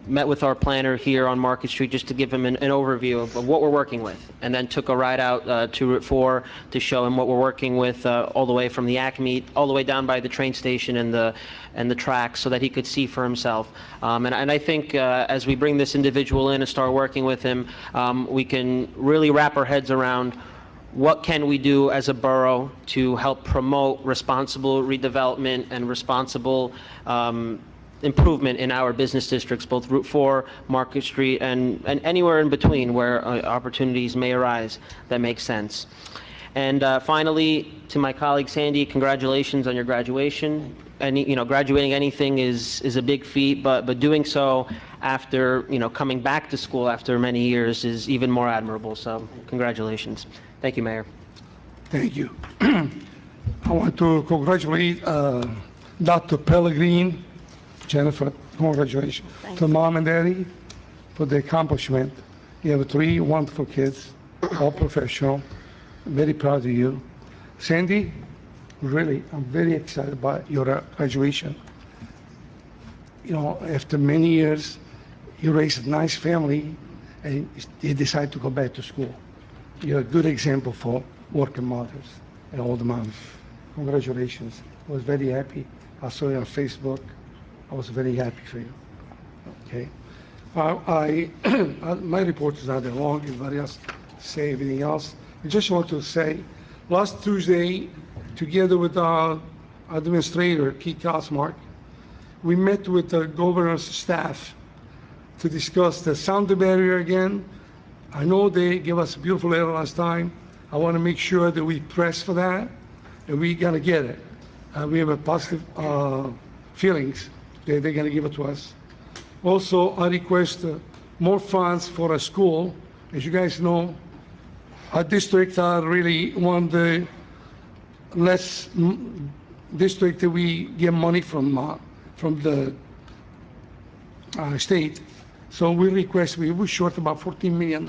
met with our planner here on Market Street just to give him an overview of what we're working with, and then took a ride out to Route 4 to show him what we're working with all the way from the Acme, all the way down by the train station and the tracks, so that he could see for himself. And I think as we bring this individual in and start working with him, we can really wrap our heads around what can we do as a borough to help promote responsible redevelopment and responsible improvement in our business districts, both Route 4, Market Street, and anywhere in between where opportunities may arise that make sense. And finally, to my colleague Sandy, congratulations on your graduation. And graduating anything is a big feat, but doing so after coming back to school after many years is even more admirable. So congratulations. Thank you, Mayor. Thank you. I want to congratulate Dr. Pellegrini, Jennifer, congratulations to mom and daddy for the accomplishment. You have 3 wonderful kids, all professional. I'm very proud of you. Sandy, really, I'm very excited about your graduation. After many years, you raised a nice family, and they decide to go back to school. You're a good example for working mothers and all the moms. Congratulations. I was very happy. I saw you on Facebook. I was very happy for you. Okay. My report is not that long. Everybody else say everything else. I just want to say, last Tuesday, together with our administrator, Keith Kosmark, we met with the governor's staff to discuss the sound barrier again. I know they gave us a beautiful letter last time. I want to make sure that we press for that, and we're going to get it. We have a positive feelings that they're going to give it to us. Also, I request more funds for a school. As you guys know, our district are really one of the less district that we get money from the state. So we request, we were short about $14 million.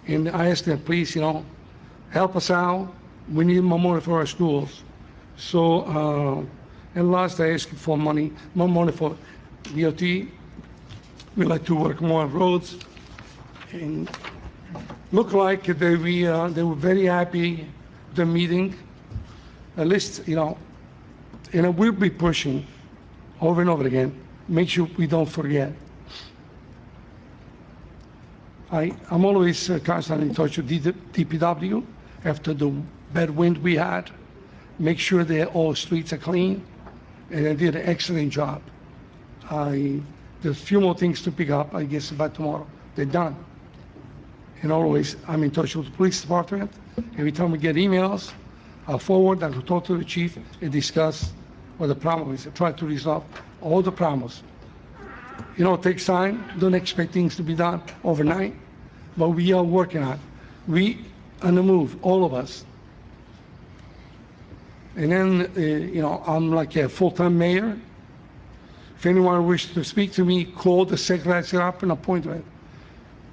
And I asked them, please, help us out. We need more money for our schools. So, and last I asked for money, more money for DOT. We like to work more on roads. And look like they were very happy with the meeting. At least, and we'll be pushing over and over again. Make sure we don't forget. I'm always constantly in touch with DPW after the bad wind we had. Make sure that all streets are clean, and they did an excellent job. There's a few more things to pick up, I guess, by tomorrow. They're done. And always, I'm in touch with the police department. Every time we get emails, I'll forward, I'll talk to the chief and discuss what the problem is. I try to resolve all the problems. It takes time. Don't expect things to be done overnight, but we are working on it. We on the move, all of us. And then, I'm like a full-time mayor. If anyone wishes to speak to me, call the secretary, set up an appointment.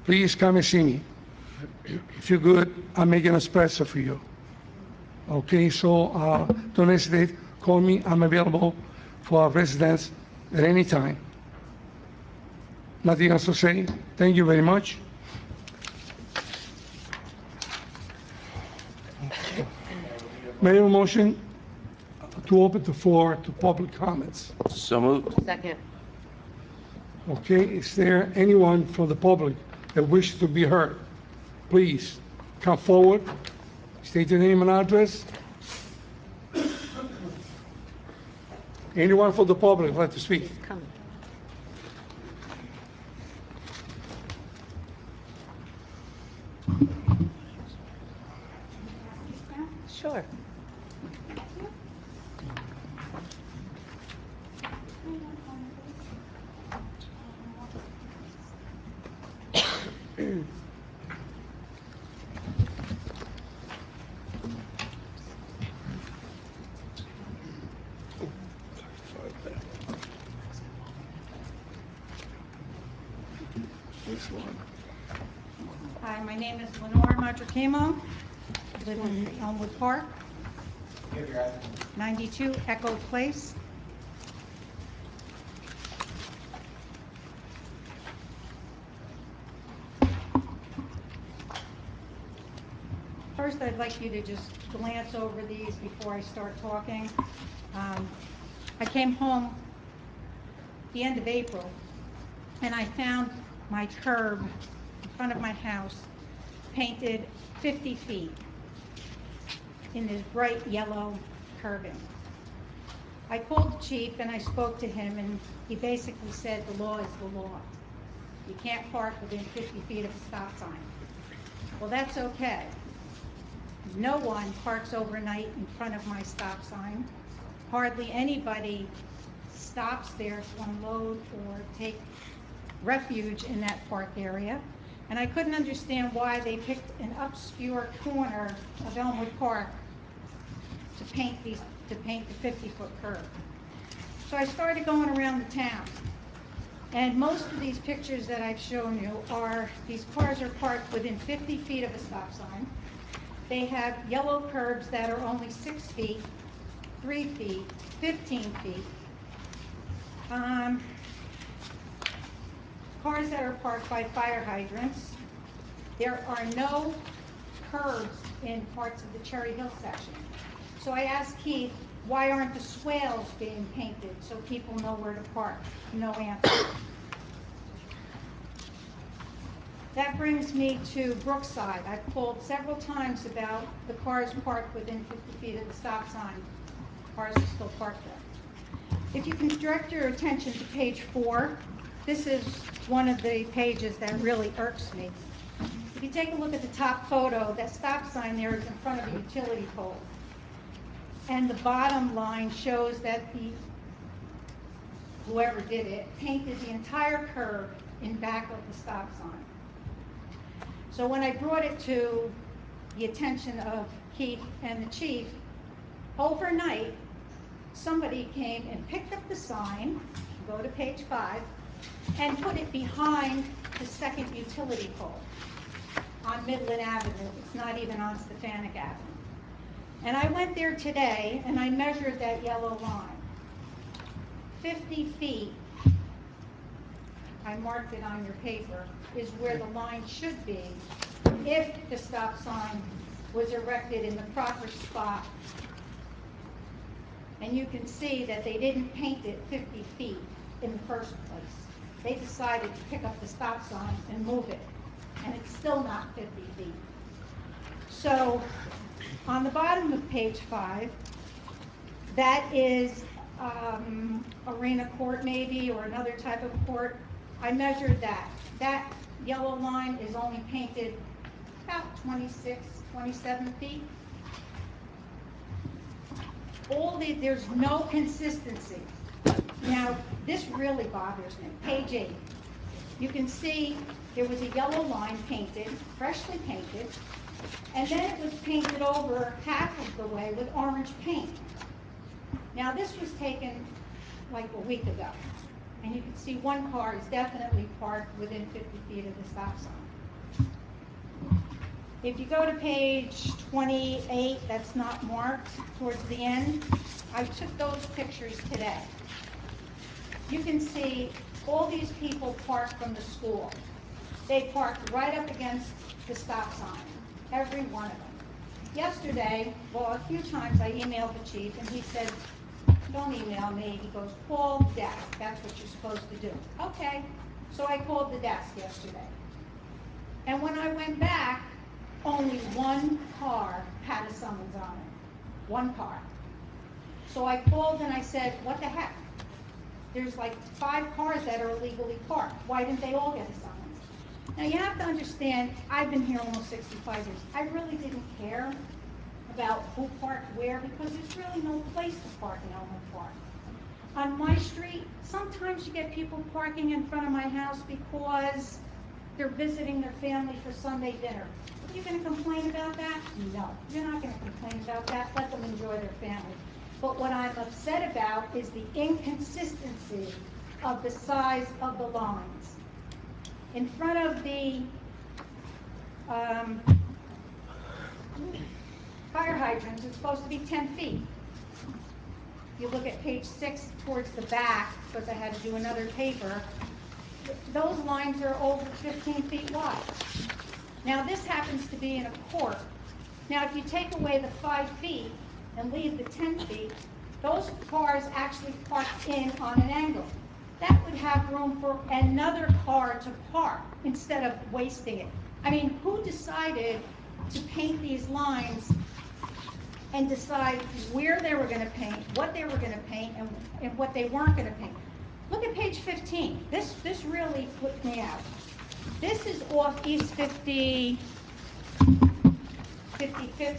Please come and see me. If you're good, I'm making an espresso for you. Okay, so don't hesitate. Call me. I'm available for our residents at any time. Nothing else to say. Thank you very much. May I have a motion to open the floor to public comments? So moved. Second. Okay, is there anyone from the public that wishes to be heard? Please come forward, state your name and address. Anyone from the public would like to speak? Come. Sure. Hi, my name is Lenore Matricamo. I live in Elmwood Park, 92 Echo Place. First, I'd like you to just glance over these before I start talking. I came home the end of April, and I found my curb in front of my house painted 50 feet in this bright yellow curbing. I called the chief and I spoke to him, and he basically said the law is the law. You can't park within 50 feet of a stop sign. Well, that's okay. No one parks overnight in front of my stop sign. Hardly anybody stops there to unload or take refuge in that park area. And I couldn't understand why they picked an obscure corner of Elmwood Park to paint the 50-foot curb. So I started going around the town. And most of these pictures that I've shown you these cars are parked within 50 feet of a stop sign. They have yellow curbs that are only 6 feet, 3 feet, 15 feet. cars that are parked by fire hydrants. There are no curbs in parts of the Cherry Hill section. So I asked Keith, why aren't the swales being painted so people know where to park? No answer. That brings me to Brookside. I've called several times about the cars parked within 50 feet of the stop sign. Cars are still parked there. If you can direct your attention to page 4, this is one of the pages that really irks me. If you take a look at the top photo, that stop sign there is in front of a utility pole. And the bottom line shows that whoever did it painted the entire curb in back of the stop sign. So when I brought it to the attention of Keith and the chief, overnight, somebody came and picked up the sign, go to page 5, and put it behind the second utility pole on Midland Avenue. It's not even on Stefanik Avenue. And I went there today and I measured that yellow line. 50 feet, I marked it on your paper, is where the line should be if the stop sign was erected in the proper spot. And you can see that they didn't paint it 50 feet in the first place. They decided to pick up the stop sign and move it, and it's still not 50 feet. So on the bottom of page 5, that is arena court maybe, or another type of court. I measured that. That yellow line is only painted about 26, 27 feet. There's no consistency. Now, this really bothers me. Page 8. You can see there was a yellow line painted, freshly painted, and then it was painted over half of the way with orange paint. Now, this was taken like a week ago, and you can see one car is definitely parked within 50 feet of the stop sign. If you go to page 28, that's not marked, towards the end, I took those pictures today. You can see all these people parked from the school. They parked right up against the stop sign, every one of them. Yesterday, well, a few times I emailed the chief, and he said, don't email me. He goes, call the desk. That's what you're supposed to do. Okay. So I called the desk yesterday. And when I went back, only one car had a summons on it. One car. So I called and I said, what the heck? There's like 5 cars that are illegally parked. Why didn't they all get a summons? Now you have to understand, I've been here almost 65 years. I really didn't care about who parked where, because there's really no place to park in Elmwood Park. On my street, sometimes you get people parking in front of my house because they're visiting their family for Sunday dinner. Are you going to complain about that? No, you're not going to complain about that. Let them enjoy their family. But what I'm upset about is the inconsistency of the size of the lines. In front of the fire hydrants, it's supposed to be 10 feet. If you look at page 6 towards the back, because I had to do another paper, those lines are over 15 feet wide. Now this happens to be in a court. Now if you take away the 5 feet and leave the 10 feet, those cars actually park in on an angle. That would have room for another car to park instead of wasting it. I mean, who decided to paint these lines and decide where they were going to paint, what they were going to paint, and what they weren't going to paint? Look at page 15. This really put me out. This is off East 55th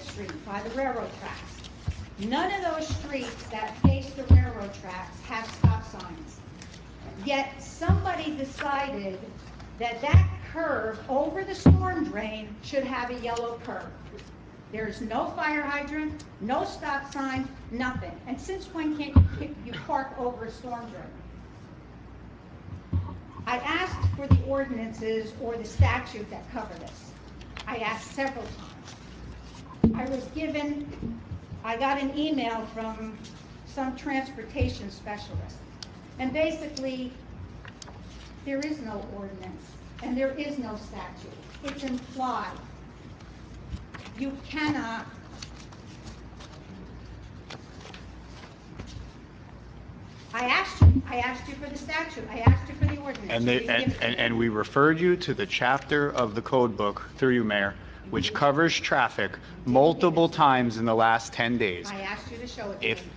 Street by the railroad tracks. None of those streets that face the railroad tracks have stop signs. Yet somebody decided that that curve over the storm drain should have a yellow curve. There's no fire hydrant, no stop sign, nothing. And since when can't you park over a storm drain? I asked for the ordinances or the statute that cover this. I asked several times. I got an email from some transportation specialist. And basically, There is no ordinance, and there is no statute. It's implied. You cannot. I asked you for the statute, I asked you for the ordinance. And, You didn't give it to me. and we referred you to the chapter of the code book, through you, Mayor, which covers traffic multiple times in the last 10 days. I asked you to show it to If me.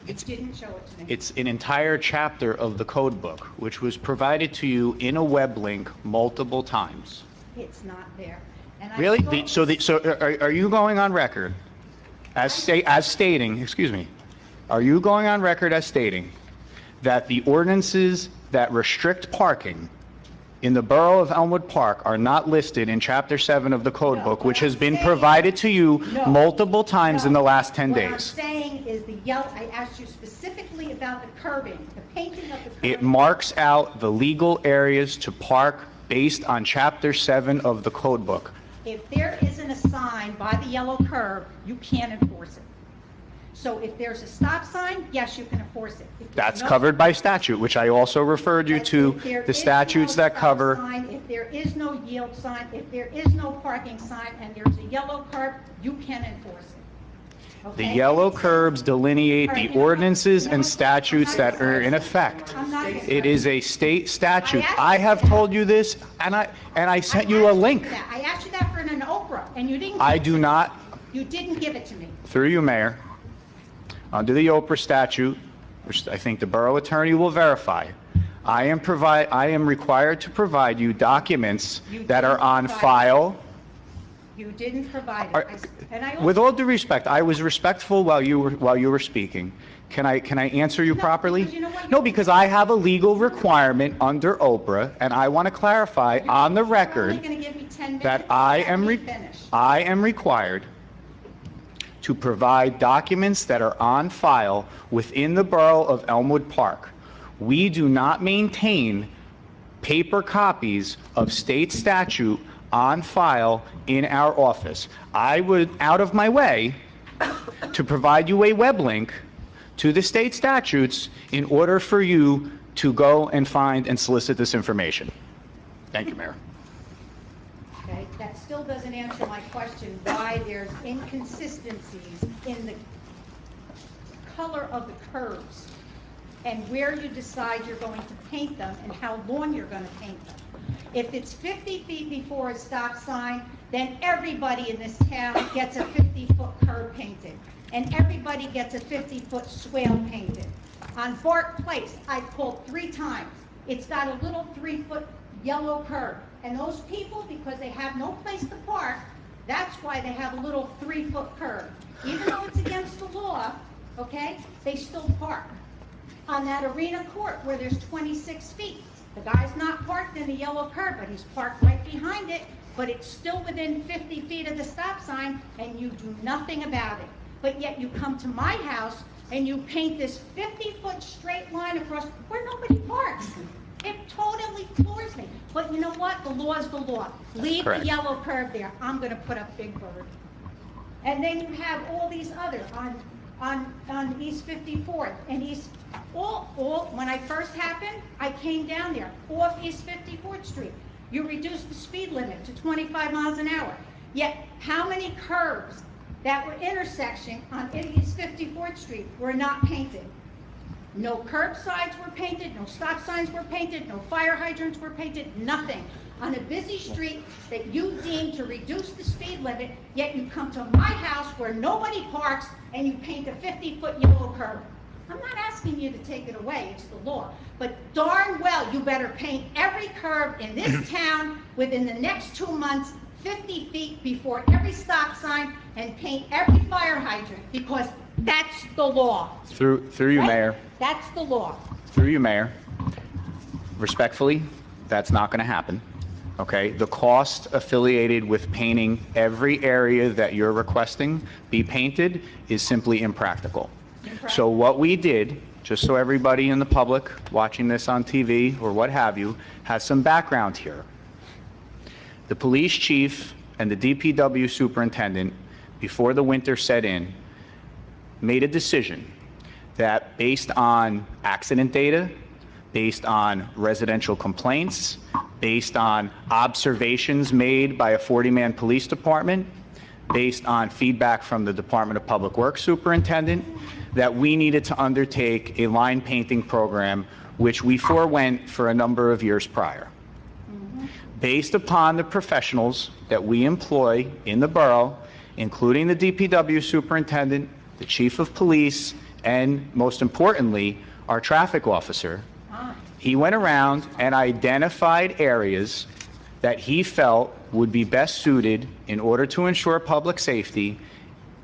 You didn't show it to me. It's an entire chapter of the code book, which was provided to you in a web link multiple times. It's not there. And I Really? spoke- So are you going on record as stating, excuse me, are you going on record as stating that the ordinances that restrict parking in the borough of Elmwood Park are not listed in Chapter 7 of the code No, book, what which has I'm been saying- provided to you No. multiple times in the last 10 What I'm days? saying is I asked you specifically about the curbing, the painting of the curbing. It marks out the legal areas to park based on Chapter 7 of the code book. If there isn't a sign by the yellow curb, you can't enforce it. So if there's a stop sign, yes, you can enforce it. If there's That's no- covered by statute, which I also referred you If to there the is statutes no that stop cover. sign, if there is no yield sign, if there is no parking sign, and there's a yellow curb, you can enforce it. The Okay? yellow And it's- curbs delineate All right, the you know what? ordinances You know and what? statutes I'm that not are in gonna- effect. I'm not gonna- It is a state statute. asked I you have that. told you this, and I sent you a link. I asked you that for an Oprah, and you didn't. I give it do to me. not, You didn't give it to me. through you, Mayor, under the Oprah statute, which I think the borough attorney will verify, I am required to provide you documents You that are didn't on provide it. file. You didn't provide Are- it. And I With also, all due respect, I was respectful while you were speaking. Can I answer you No, properly? because you know what? No, because I have a legal requirement under Oprah, and I want to clarify on the you're only record going to give me 10 minutes. that I Let am me finish. required to provide documents that are on file within the borough of Elmwood Park. We do not maintain paper copies of state statute on file in our office. I would out of my way to provide you a web link to the state statutes in order for you to go and find and solicit this information. Thank you, Mayor. Okay, that still doesn't answer my question, why there's inconsistencies in the color of the curves and where you decide you're going to paint them and how long you're going to paint them. If it's 50 feet before a stop sign, then everybody in this town gets a 50-foot curb painted, and everybody gets a 50-foot swale painted. On Bart Place, I called 3 times. It's got a little 3-foot yellow curb, and those people, because they have no place to park, that's why they have a little 3-foot curb. Even though it's against the law, okay, they still park. On that arena court where there's 26 feet, the guy's not parked in the yellow curb, but he's parked right behind it, but it's still within 50 feet of the stop sign, and you do nothing about it. But yet you come to my house and you paint this 50-foot straight line across where nobody parks. It totally floors me. But you know what? The law is the law. Leave the correct. yellow curb there. I'm going to put up Big Bird. And then you have all these others on East 54th and when I first happened, I came down there off East 54th Street. You reduced the speed limit to 25 miles an hour. Yet, how many curbs that were intersecting on East 54th Street were not painted? No curb signs were painted, no stop signs were painted, no fire hydrants were painted, nothing. On a busy street that you deem to reduce the speed limit, yet you come to my house where nobody parks and you paint a 50-foot yellow curb. I'm not asking you to take it away, it's the law. But darn well, you better paint every curb in this town within the next 2 months, 50 feet before every stop sign, and paint every fire hydrant, because that's the law. Through you, Right? Mayor. That's the law. Through you, Mayor. Respectfully, that's not going to happen. Okay? The cost affiliated with painting every area that you're requesting be painted is simply impractical. So what we did, just so everybody in the public watching this on TV or what have you, has some background here. The police chief and the DPW superintendent, before the winter set in, made a decision that based on accident data, based on residential complaints, based on observations made by a 40-man police department, based on feedback from the Department of Public Works superintendent, that we needed to undertake a line painting program, which we forewent for a number of years prior. Based upon the professionals that we employ in the borough, including the DPW superintendent, the chief of police, and most importantly, our traffic officer, he went around and identified areas that he felt would be best suited in order to ensure public safety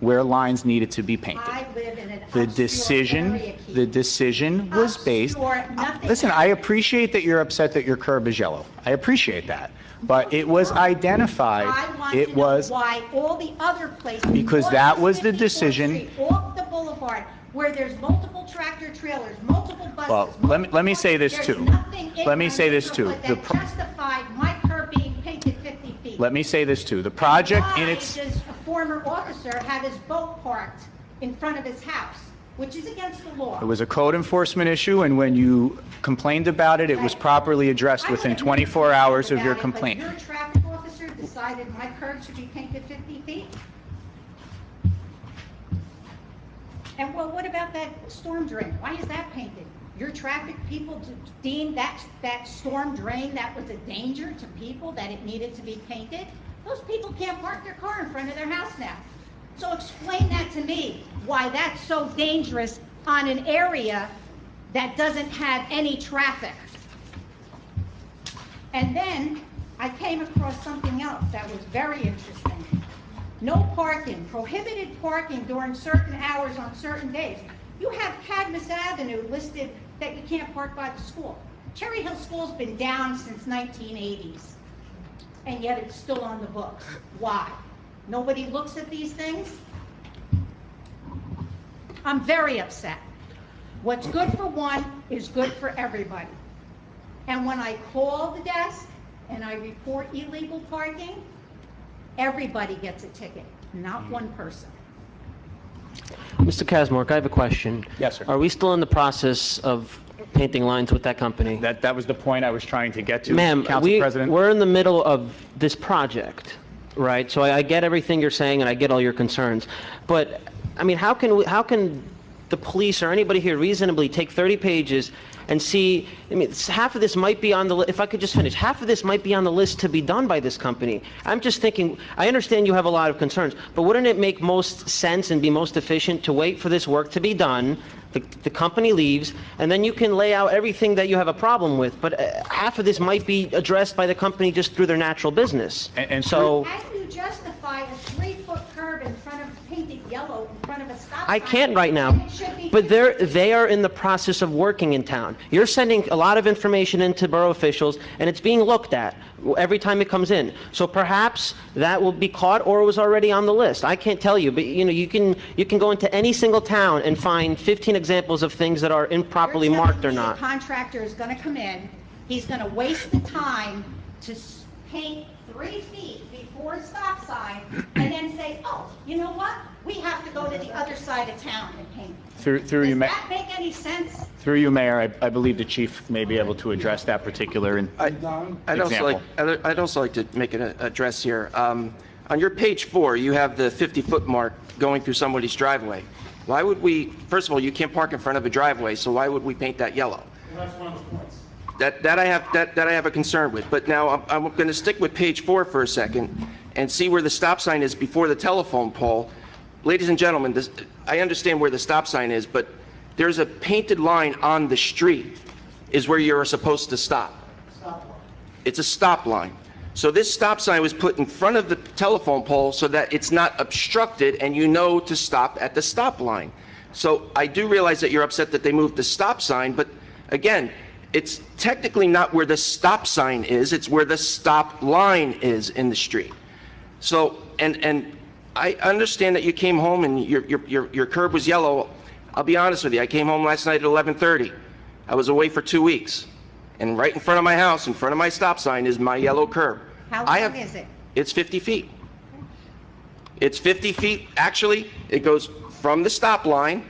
where lines needed to be painted. I live in an The obscure decision, area, Keith. the decision was based. Obscure, nothing Listen, I appreciate that you're upset that your curb is yellow. I appreciate that. But it was identified, I want it to know was, why all the other places. Because off that the was the 54th decision. Street, off the boulevard, where there's multiple tractor trailers, multiple buses. Well, let me say this too. There's nothing in Let me my say this too. neighborhood The that pro- justified my curb being painted 50 feet. Let me say this too. The project in Why its, does a former officer have his boat parked in front of his house, which is against the law? it was a code enforcement issue, and when you complained about it, it was properly addressed I within would've 24 never hours of your about it, complaint. But your traffic officer decided my curb should be painted 50 feet? And well, what about that storm drain? Why is that painted? Your traffic people deemed that storm drain, that was a danger to people, that it needed to be painted? Those people can't park their car in front of their house now. So explain that to me, why that's so dangerous on an area that doesn't have any traffic. And then I came across something else that was very interesting. No parking, prohibited parking during certain hours on certain days. You have Cadmus Avenue listed that you can't park by the school. Cherry Hill School's been down since 1980s, and yet it's still on the books. Why? Nobody looks at these things? I'm very upset. What's good for one is good for everybody. And when I call the desk and I report illegal parking, everybody gets a ticket, not one person. Mr. Kazmark, I have a question. Yes, sir. Are we still in the process of painting lines with that company? That was the point I was trying to get to, Ma'am, Council President. we're in the middle of this project, right? So I get everything you're saying and I get all your concerns. But, I mean, how can the police or anybody here reasonably take 30 pages and see, I mean, half of this might be on the, if I could just finish, half of this might be on the list to be done by this company. I'm just thinking, I understand you have a lot of concerns, but wouldn't it make most sense and be most efficient to wait for this work to be done, the company leaves, and then you can lay out everything that you have a problem with, but half of this might be addressed by the company just through their natural business. And so How do you justify a 3-foot curb in front of, painted yellow in front of a stop sign? I can't right now, And it should be but 50 they are in the process of working in town. You're sending a lot of information into borough officials, and it's being looked at every time it comes in. So perhaps that will be caught, or it was already on the list. I can't tell you, but you know, you can go into any single town and find 15 examples of things that are improperly You're telling marked or me not. The contractor is going to come in, he's going to waste the time to paint 3 feet before a stop sign, and then say, oh, you know what? We have to go to the other side of town and paint. Through you, Does that make any sense? Through you, Mayor, I believe the chief may be able to address that particular I'd also like to make an address here. On your page 4, you have the 50-foot mark going through somebody's driveway. Why would we, first of all, you can't park in front of a driveway, so why would we paint that yellow? Well, that's one of the points. That I have a concern with. But now I'm going to stick with page 4 for a second and see where the stop sign is before the telephone pole. Ladies and gentlemen, I understand where the stop sign is, but there's a painted line on the street is where you're supposed to stop. It's a stop line. So this stop sign was put in front of the telephone pole so that it's not obstructed and you know to stop at the stop line. So I do realize that you're upset that they moved the stop sign, but again, it's technically not where the stop sign is, it's where the stop line is in the street. So, and I understand that you came home and your curb was yellow. I'll be honest with you, I came home last night at 11:30. I was away for 2 weeks. And right in front of my house, in front of my stop sign, is my yellow curb. How long is it? It's 50 feet. It's 50 feet, actually, it goes from the stop line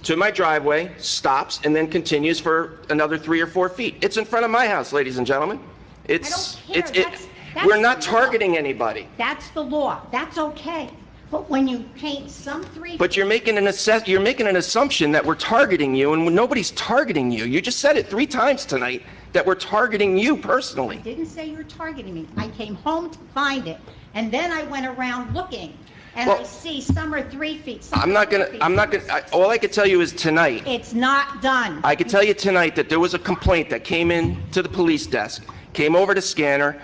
to my driveway, stops, and then continues for another 3 or 4 feet. It's in front of my house, ladies and gentlemen. It's, I don't care. That's we're not the law. targeting anybody. That's the law. That's okay. But when you paint some 3 But you're making an assumption that we're targeting you, and nobody's targeting you. You just said it 3 times tonight that we're targeting you personally. I didn't say you were targeting me. I came home to find it, and then I went around looking, and I Well, see some are 3 feet, some I'm are not 4 gonna, feet, I'm not some gonna, are all I can tell you is tonight, It's not done. I can tell you tonight that there was a complaint that came in to the police desk, came over to Scanner,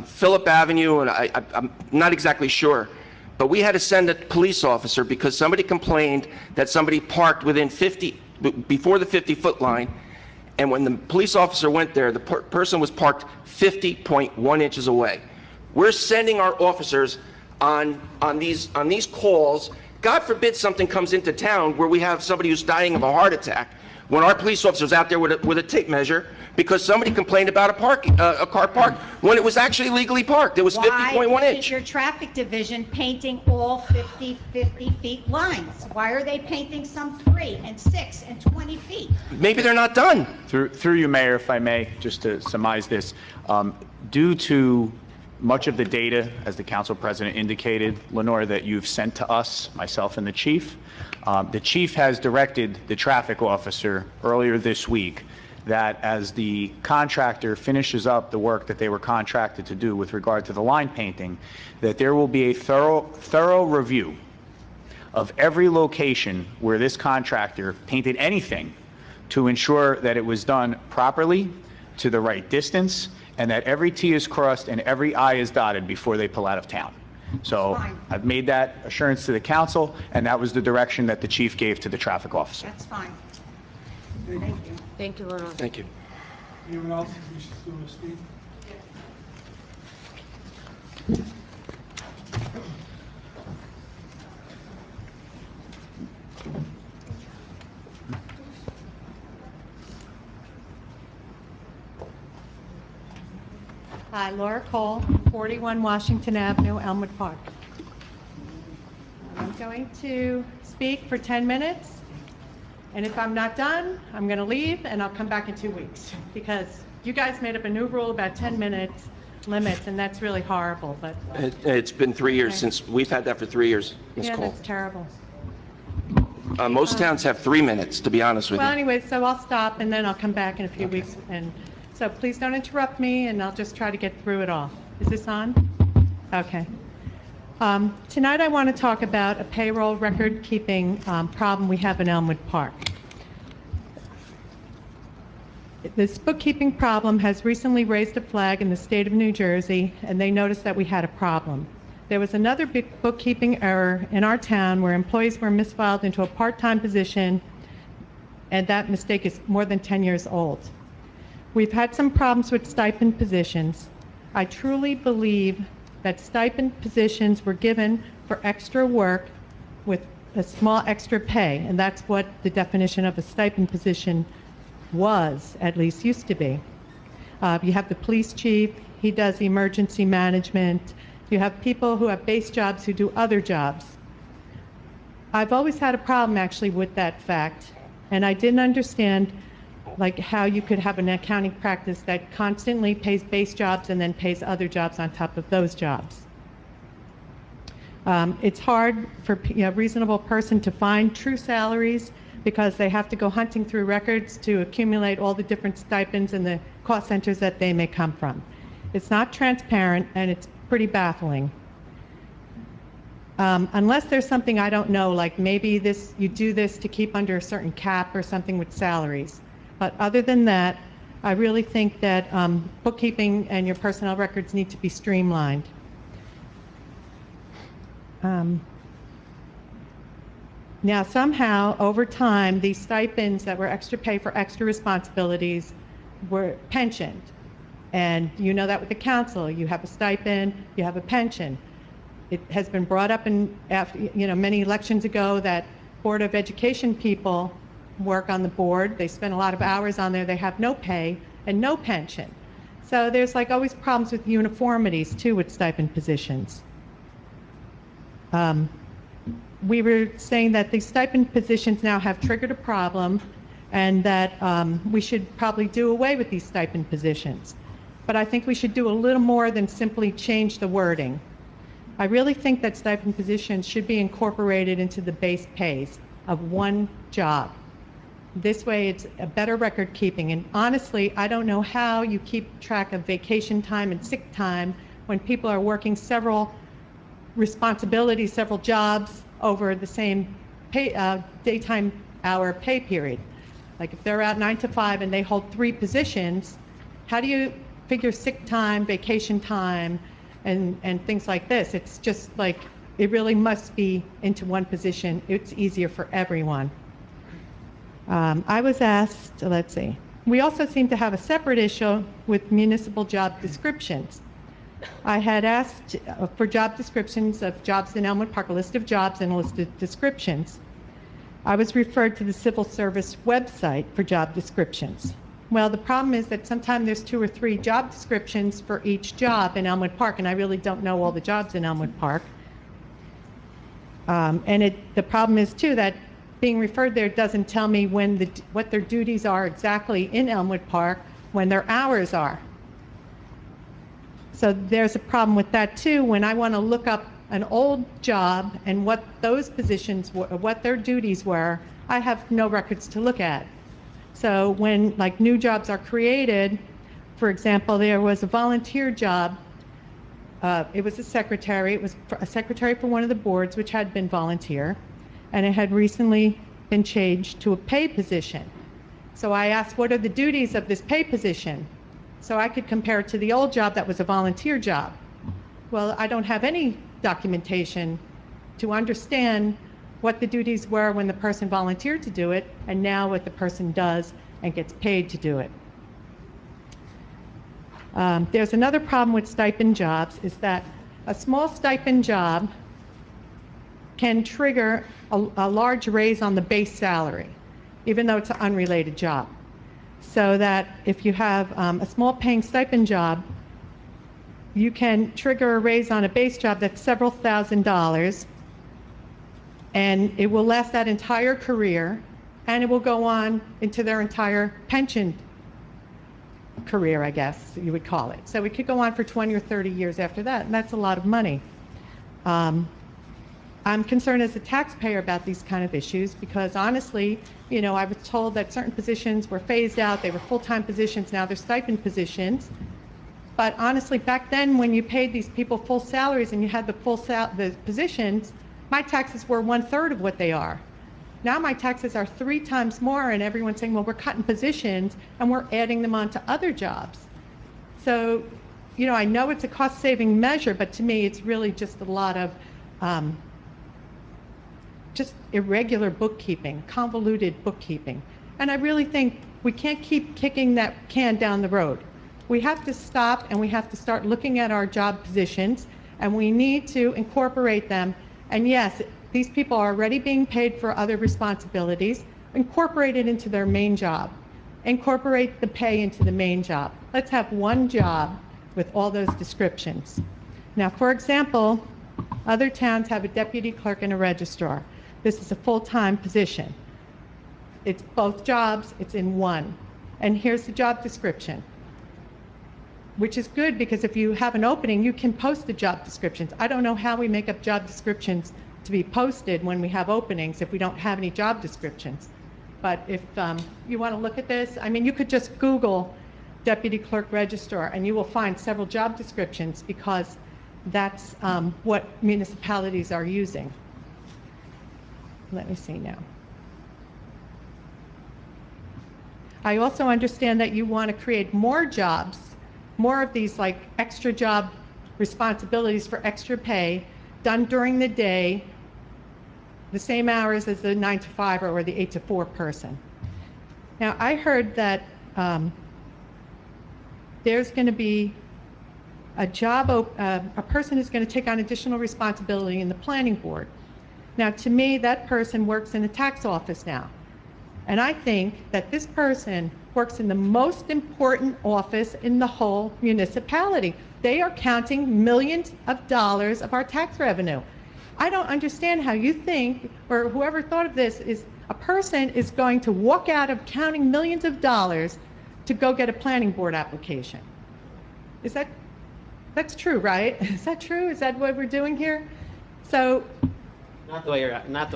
Phillip Avenue, and I'm not exactly sure, but we had to send a police officer because somebody complained that somebody parked within before the 50-foot line, and when the police officer went there, the person was parked 50.1 inches away. We're sending our officers on these calls. God forbid something comes into town where we have somebody who's dying of a heart attack, when our police officer's out there with a tape measure because somebody complained about a car parked when it was actually legally parked. It was 50.1 Why inch. isn't your traffic division painting all 50 feet lines? Why are they painting some 3 and 6 and 20 feet? Maybe they're not done. Through you, Mayor, if I may, just to surmise this, due to much of the data, as the council president indicated, Lenore, that you've sent to us, myself and the chief has directed the traffic officer earlier this week that as the contractor finishes up the work that they were contracted to do with regard to the line painting, that there will be a thorough review of every location where this contractor painted anything to ensure that it was done properly, to the right distance, and that every T is crossed and every I is dotted before they pull out of town. So Fine. I've made that assurance to the council, and that was the direction that the chief gave to the traffic officer. That's fine. Thank you. Thank you, Lenore. Thank you. Anyone else wishes to speak? Hi, Laura Cole, 41 Washington Avenue, Elmwood Park. I'm going to speak for 10 minutes, and if I'm not done, I'm going to leave, and I'll come back in 2 weeks, because you guys made up a new rule about 10 minutes limits, and that's really horrible, but It's been 3 years Okay. since, we've had that for 3 years, Ms. yeah, Cole. that's terrible. Most towns have 3 minutes, to be honest with Well, you. anyway, so I'll stop, and then I'll come back in a few weeks, and so please don't interrupt me, and I'll just try to get through it all. Is this on? Okay. Tonight I want to talk about a payroll record-keeping problem we have in Elmwood Park. This bookkeeping problem has recently raised a flag in the state of New Jersey, and they noticed that we had a problem. There was another big bookkeeping error in our town where employees were misfiled into a part-time position, and that mistake is more than 10 years old. We've had some problems with stipend positions. I truly believe that stipend positions were given for extra work with a small extra pay, and that's what the definition of a stipend position was, at least used to be. You have the police chief, he does emergency management. You have people who have base jobs who do other jobs. I've always had a problem actually with that fact, and I didn't understand like how you could have an accounting practice that constantly pays base jobs and then pays other jobs on top of those jobs. It's hard for a reasonable person to find true salaries because they have to go hunting through records to accumulate all the different stipends and the cost centers that they may come from. It's not transparent, and it's pretty baffling. Unless there's something I don't know, like maybe you do this to keep under a certain cap or something with salaries. But other than that, I really think that bookkeeping and your personnel records need to be streamlined. Now, somehow, over time, these stipends that were extra pay for extra responsibilities were pensioned. And you know that with the council. You have a stipend, you have a pension. It has been brought up many elections ago that Board of Education people work on the board. They spend a lot of hours on there. They have no pay and no pension. So there's like always problems with uniformities too with stipend positions. we were saying that the stipend positions now have triggered a problem and that we should probably do away with these stipend positions. But I think we should do a little more than simply change the wording. I really think that stipend positions should be incorporated into the base pays of one job. This way it's a better record keeping. And honestly, I don't know how you keep track of vacation time and sick time when people are working several responsibilities, several jobs over the same daytime hour pay period. Like if they're out 9 to 5 and they hold 3 positions, how do you figure sick time, vacation time, and things like this? It's just like, it really must be into one position. It's easier for everyone. I was asked, let's see, we also seem to have a separate issue with municipal job descriptions. I had asked for job descriptions of jobs in Elmwood Park, a list of jobs and a list of descriptions. I was referred to the civil service website for job descriptions. Well, the problem is that sometimes there's 2 or 3 job descriptions for each job in Elmwood Park, and I really don't know all the jobs in Elmwood Park. The problem is too that being referred there doesn't tell me what their duties are exactly in Elmwood Park, when their hours are. So there's a problem with that too. When I want to look up an old job and what those positions were, what their duties were, I have no records to look at. So when like new jobs are created, for example, there was a volunteer job. It was a secretary. It was a secretary for one of the boards, which had been volunteer, and it had recently been changed to a pay position. So I asked, what are the duties of this pay position? So I could compare it to the old job that was a volunteer job. Well, I don't have any documentation to understand what the duties were when the person volunteered to do it, and now what the person does and gets paid to do it. There's another problem with stipend jobs, is that a small stipend job can trigger a large raise on the base salary, even though it's an unrelated job. So that if you have a small paying stipend job, you can trigger a raise on a base job that's several $1,000s, and it will last that entire career, and it will go on into their entire pension career, I guess you would call it. So it could go on for 20 or 30 years after that, and that's a lot of money. I'm concerned as a taxpayer about these kind of issues because honestly, you know, I was told that certain positions were phased out. They were full-time positions. Now they're stipend positions. But honestly, back then when you paid these people full salaries and you had the positions, my taxes were 1/3 of what they are. Now my taxes are 3 times more, and everyone's saying, well, we're cutting positions and we're adding them on to other jobs. So, you know, I know it's a cost-saving measure, but to me it's really just a lot of just irregular bookkeeping, convoluted bookkeeping. And I really think we can't keep kicking that can down the road. We have to stop and we have to start looking at our job positions, and we need to incorporate them. And yes, these people are already being paid for other responsibilities. Incorporate it into their main job. Incorporate the pay into the main job. Let's have one job with all those descriptions. Now, for example, other towns have a deputy clerk and a registrar. This is a full-time position. It's both jobs, it's in one. And here's the job description, which is good because if you have an opening, you can post the job descriptions. I don't know how we make up job descriptions to be posted when we have openings if we don't have any job descriptions. But if you want to look at this, I mean, you could just Google deputy clerk registrar and you will find several job descriptions because that's what municipalities are using. Let me see now. I also understand that you want to create more jobs, more of these like extra job responsibilities for extra pay done during the day, the same hours as the 9 to 5 or the 8 to 4 person. Now, I heard that there's going to be a person who's going to take on additional responsibility in the planning board. Now, to me, that person works in the tax office now. And I think that this person works in the most important office in the whole municipality. They are counting millions of dollars of our tax revenue. I don't understand how you think, or whoever thought of this, is a person is going to walk out of counting millions of dollars to go get a planning board application. That's true, right? Is that true? Is that what we're doing here? So, Not the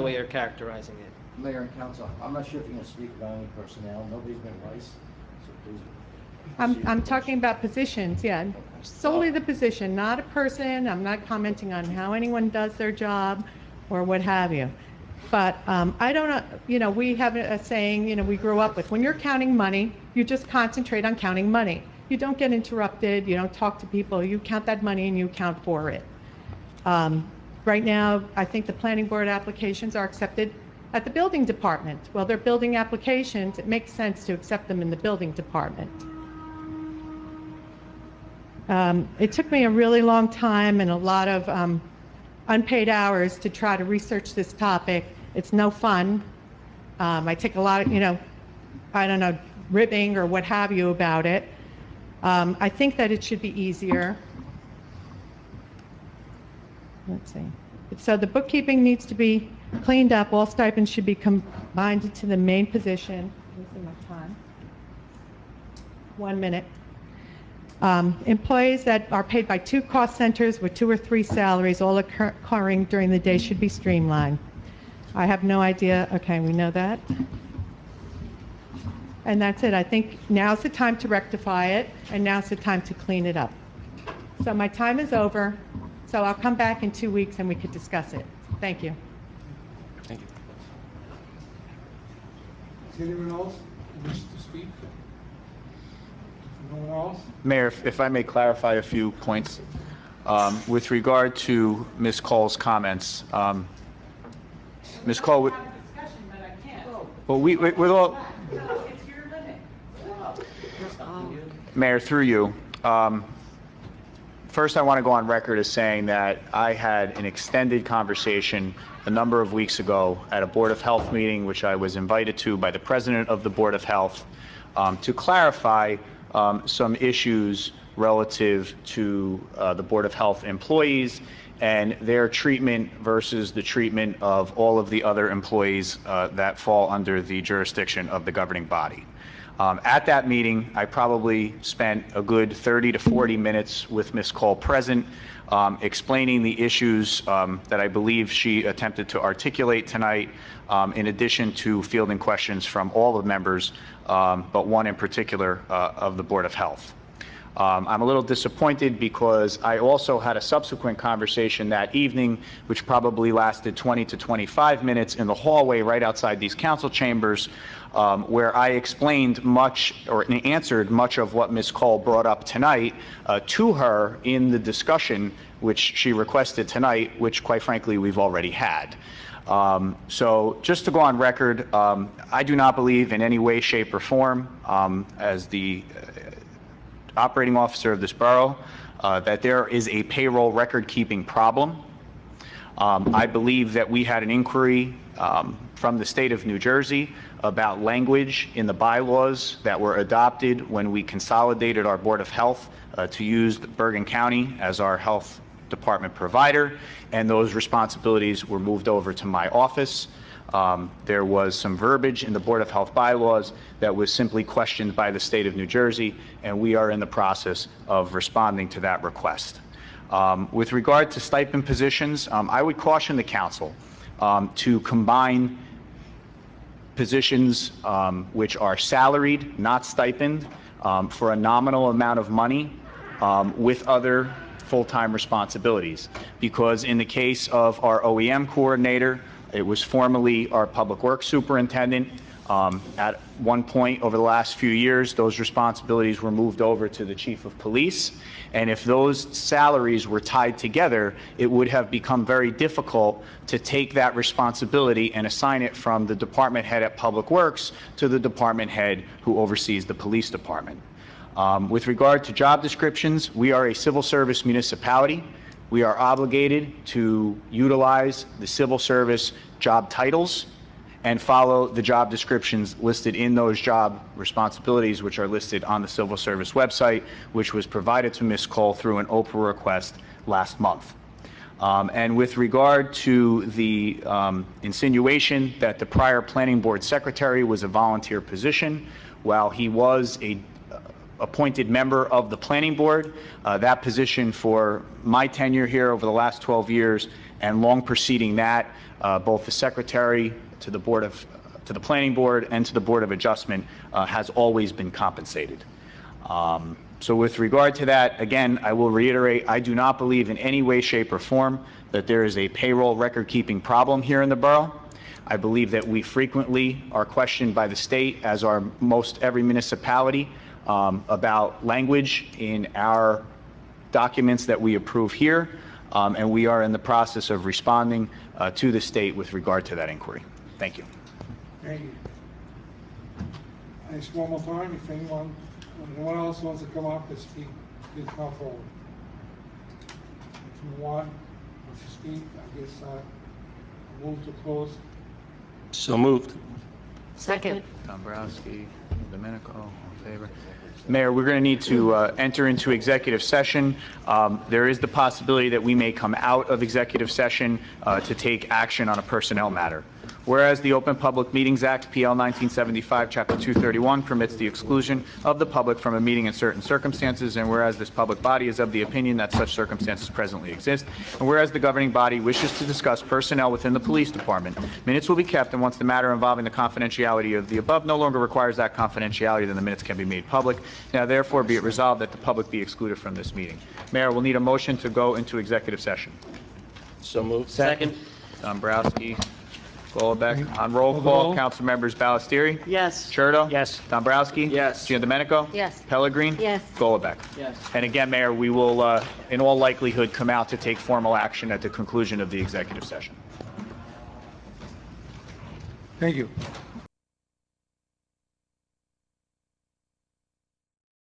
way you're characterizing it. Mayor and council, I'm not sure if you're going to speak about any personnel. Nobody's been rice, so please. I'm talking about positions, yeah. Solely the position, not a person. I'm not commenting on how anyone does their job or what have you. But I don't know, you know, we have a saying, you know, we grew up with, when you're counting money, you just concentrate on counting money. You don't get interrupted, you don't talk to people, you count that money and you account for it. Right now, I think the planning board applications are accepted at the building department. Well, they're building applications, it makes sense to accept them in the building department. It took me a really long time and a lot of unpaid hours to try to research this topic. It's no fun. I take a lot of, you know, I don't know, ribbing or what have you about it. I think that it should be easier. Let's see. So the bookkeeping needs to be cleaned up. All stipends should be combined into the main position. Losing my time. 1 minute. Employees that are paid by 2 cost centers with 2 or 3 salaries all occurring during the day should be streamlined. I have no idea. Okay, we know that. And that's it. I think now's the time to rectify it, and now's the time to clean it up. So my time is over, so I'll come back in 2 weeks and we could discuss it. Thank you. Thank you. Is anyone else who wishes to speak? No one else? Mayor, if I may clarify a few points. With regard to Ms. Cole's comments, Ms. Cole, well, with all, Mayor, through you, first I want to go on record as saying that I had an extended conversation a number of weeks ago at a Board of Health meeting, which I was invited to by the President of the Board of Health, to clarify some issues relative to the Board of Health employees and their treatment versus the treatment of all of the other employees that fall under the jurisdiction of the governing body. At that meeting, I probably spent a good 30 to 40 minutes with Ms. Cole present, explaining the issues that I believe she attempted to articulate tonight, in addition to fielding questions from all the members, but one in particular of the Board of Health. I'm a little disappointed because I also had a subsequent conversation that evening, which probably lasted 20 to 25 minutes in the hallway right outside these council chambers, where I explained much or answered much of what Ms. Cole brought up tonight to her in the discussion which she requested tonight, which quite frankly we've already had. So just to go on record, I do not believe in any way, shape, or form as the operating officer of this borough that there is a payroll record-keeping problem. I believe that we had an inquiry from the state of New Jersey about language in the bylaws that were adopted when we consolidated our Board of Health to use Bergen County as our health department provider, and those responsibilities were moved over to my office. There was some verbiage in the Board of Health bylaws that was simply questioned by the state of New Jersey, and we are in the process of responding to that request. With regard to stipend positions, I would caution the council to combine positions which are salaried, not stipend, for a nominal amount of money with other full-time responsibilities. Because in the case of our OEM coordinator, it was formerly our public works superintendent. At one point over the last few years, those responsibilities were moved over to the chief of police. And if those salaries were tied together, it would have become very difficult to take that responsibility and assign it from the department head at Public Works to the department head who oversees the police department. With regard to job descriptions, we are a civil service municipality. We are obligated to utilize the civil service job titles and follow the job descriptions listed in those job responsibilities, which are listed on the civil service website, which was provided to Ms. Cole through an Oprah request last month. And with regard to the insinuation that the prior planning board secretary was a volunteer position, while he was a appointed member of the planning board, that position for my tenure here over the last 12 years and long preceding that, both the secretary to the planning board and to the Board of Adjustment has always been compensated. So with regard to that, again, I will reiterate, I do not believe in any way, shape, or form that there is a payroll record-keeping problem here in the borough. I believe that we frequently are questioned by the state, as are most every municipality, about language in our documents that we approve here, and we are in the process of responding to the state with regard to that inquiry. Thank you. Thank you. I ask one more time, if anyone else wants to come up and speak, please come forward. If you want to speak, I guess move to close. So moved. Second. Dombrowski, Domenico, all in favor. Mayor, we're going to need to enter into executive session. There is the possibility that we may come out of executive session to take action on a personnel matter. Whereas the Open Public Meetings Act, PL 1975, Chapter 231, permits the exclusion of the public from a meeting in certain circumstances, and whereas this public body is of the opinion that such circumstances presently exist, and whereas the governing body wishes to discuss personnel within the police department, minutes will be kept, and once the matter involving the confidentiality of the above no longer requires that confidentiality, then the minutes can be made public. Now, therefore, be it resolved that the public be excluded from this meeting. Mayor, we'll need a motion to go into executive session. So moved. Second. Dombrowski, Golombek. On roll call, council members Ballestieri? Yes. Churdo? Yes. Dombrowski? Yes. Giandomenico? Yes. Pellegrin? Yes. Golombek? Yes. And again, Mayor, we will, in all likelihood, come out to take formal action at the conclusion of the executive session. Thank you.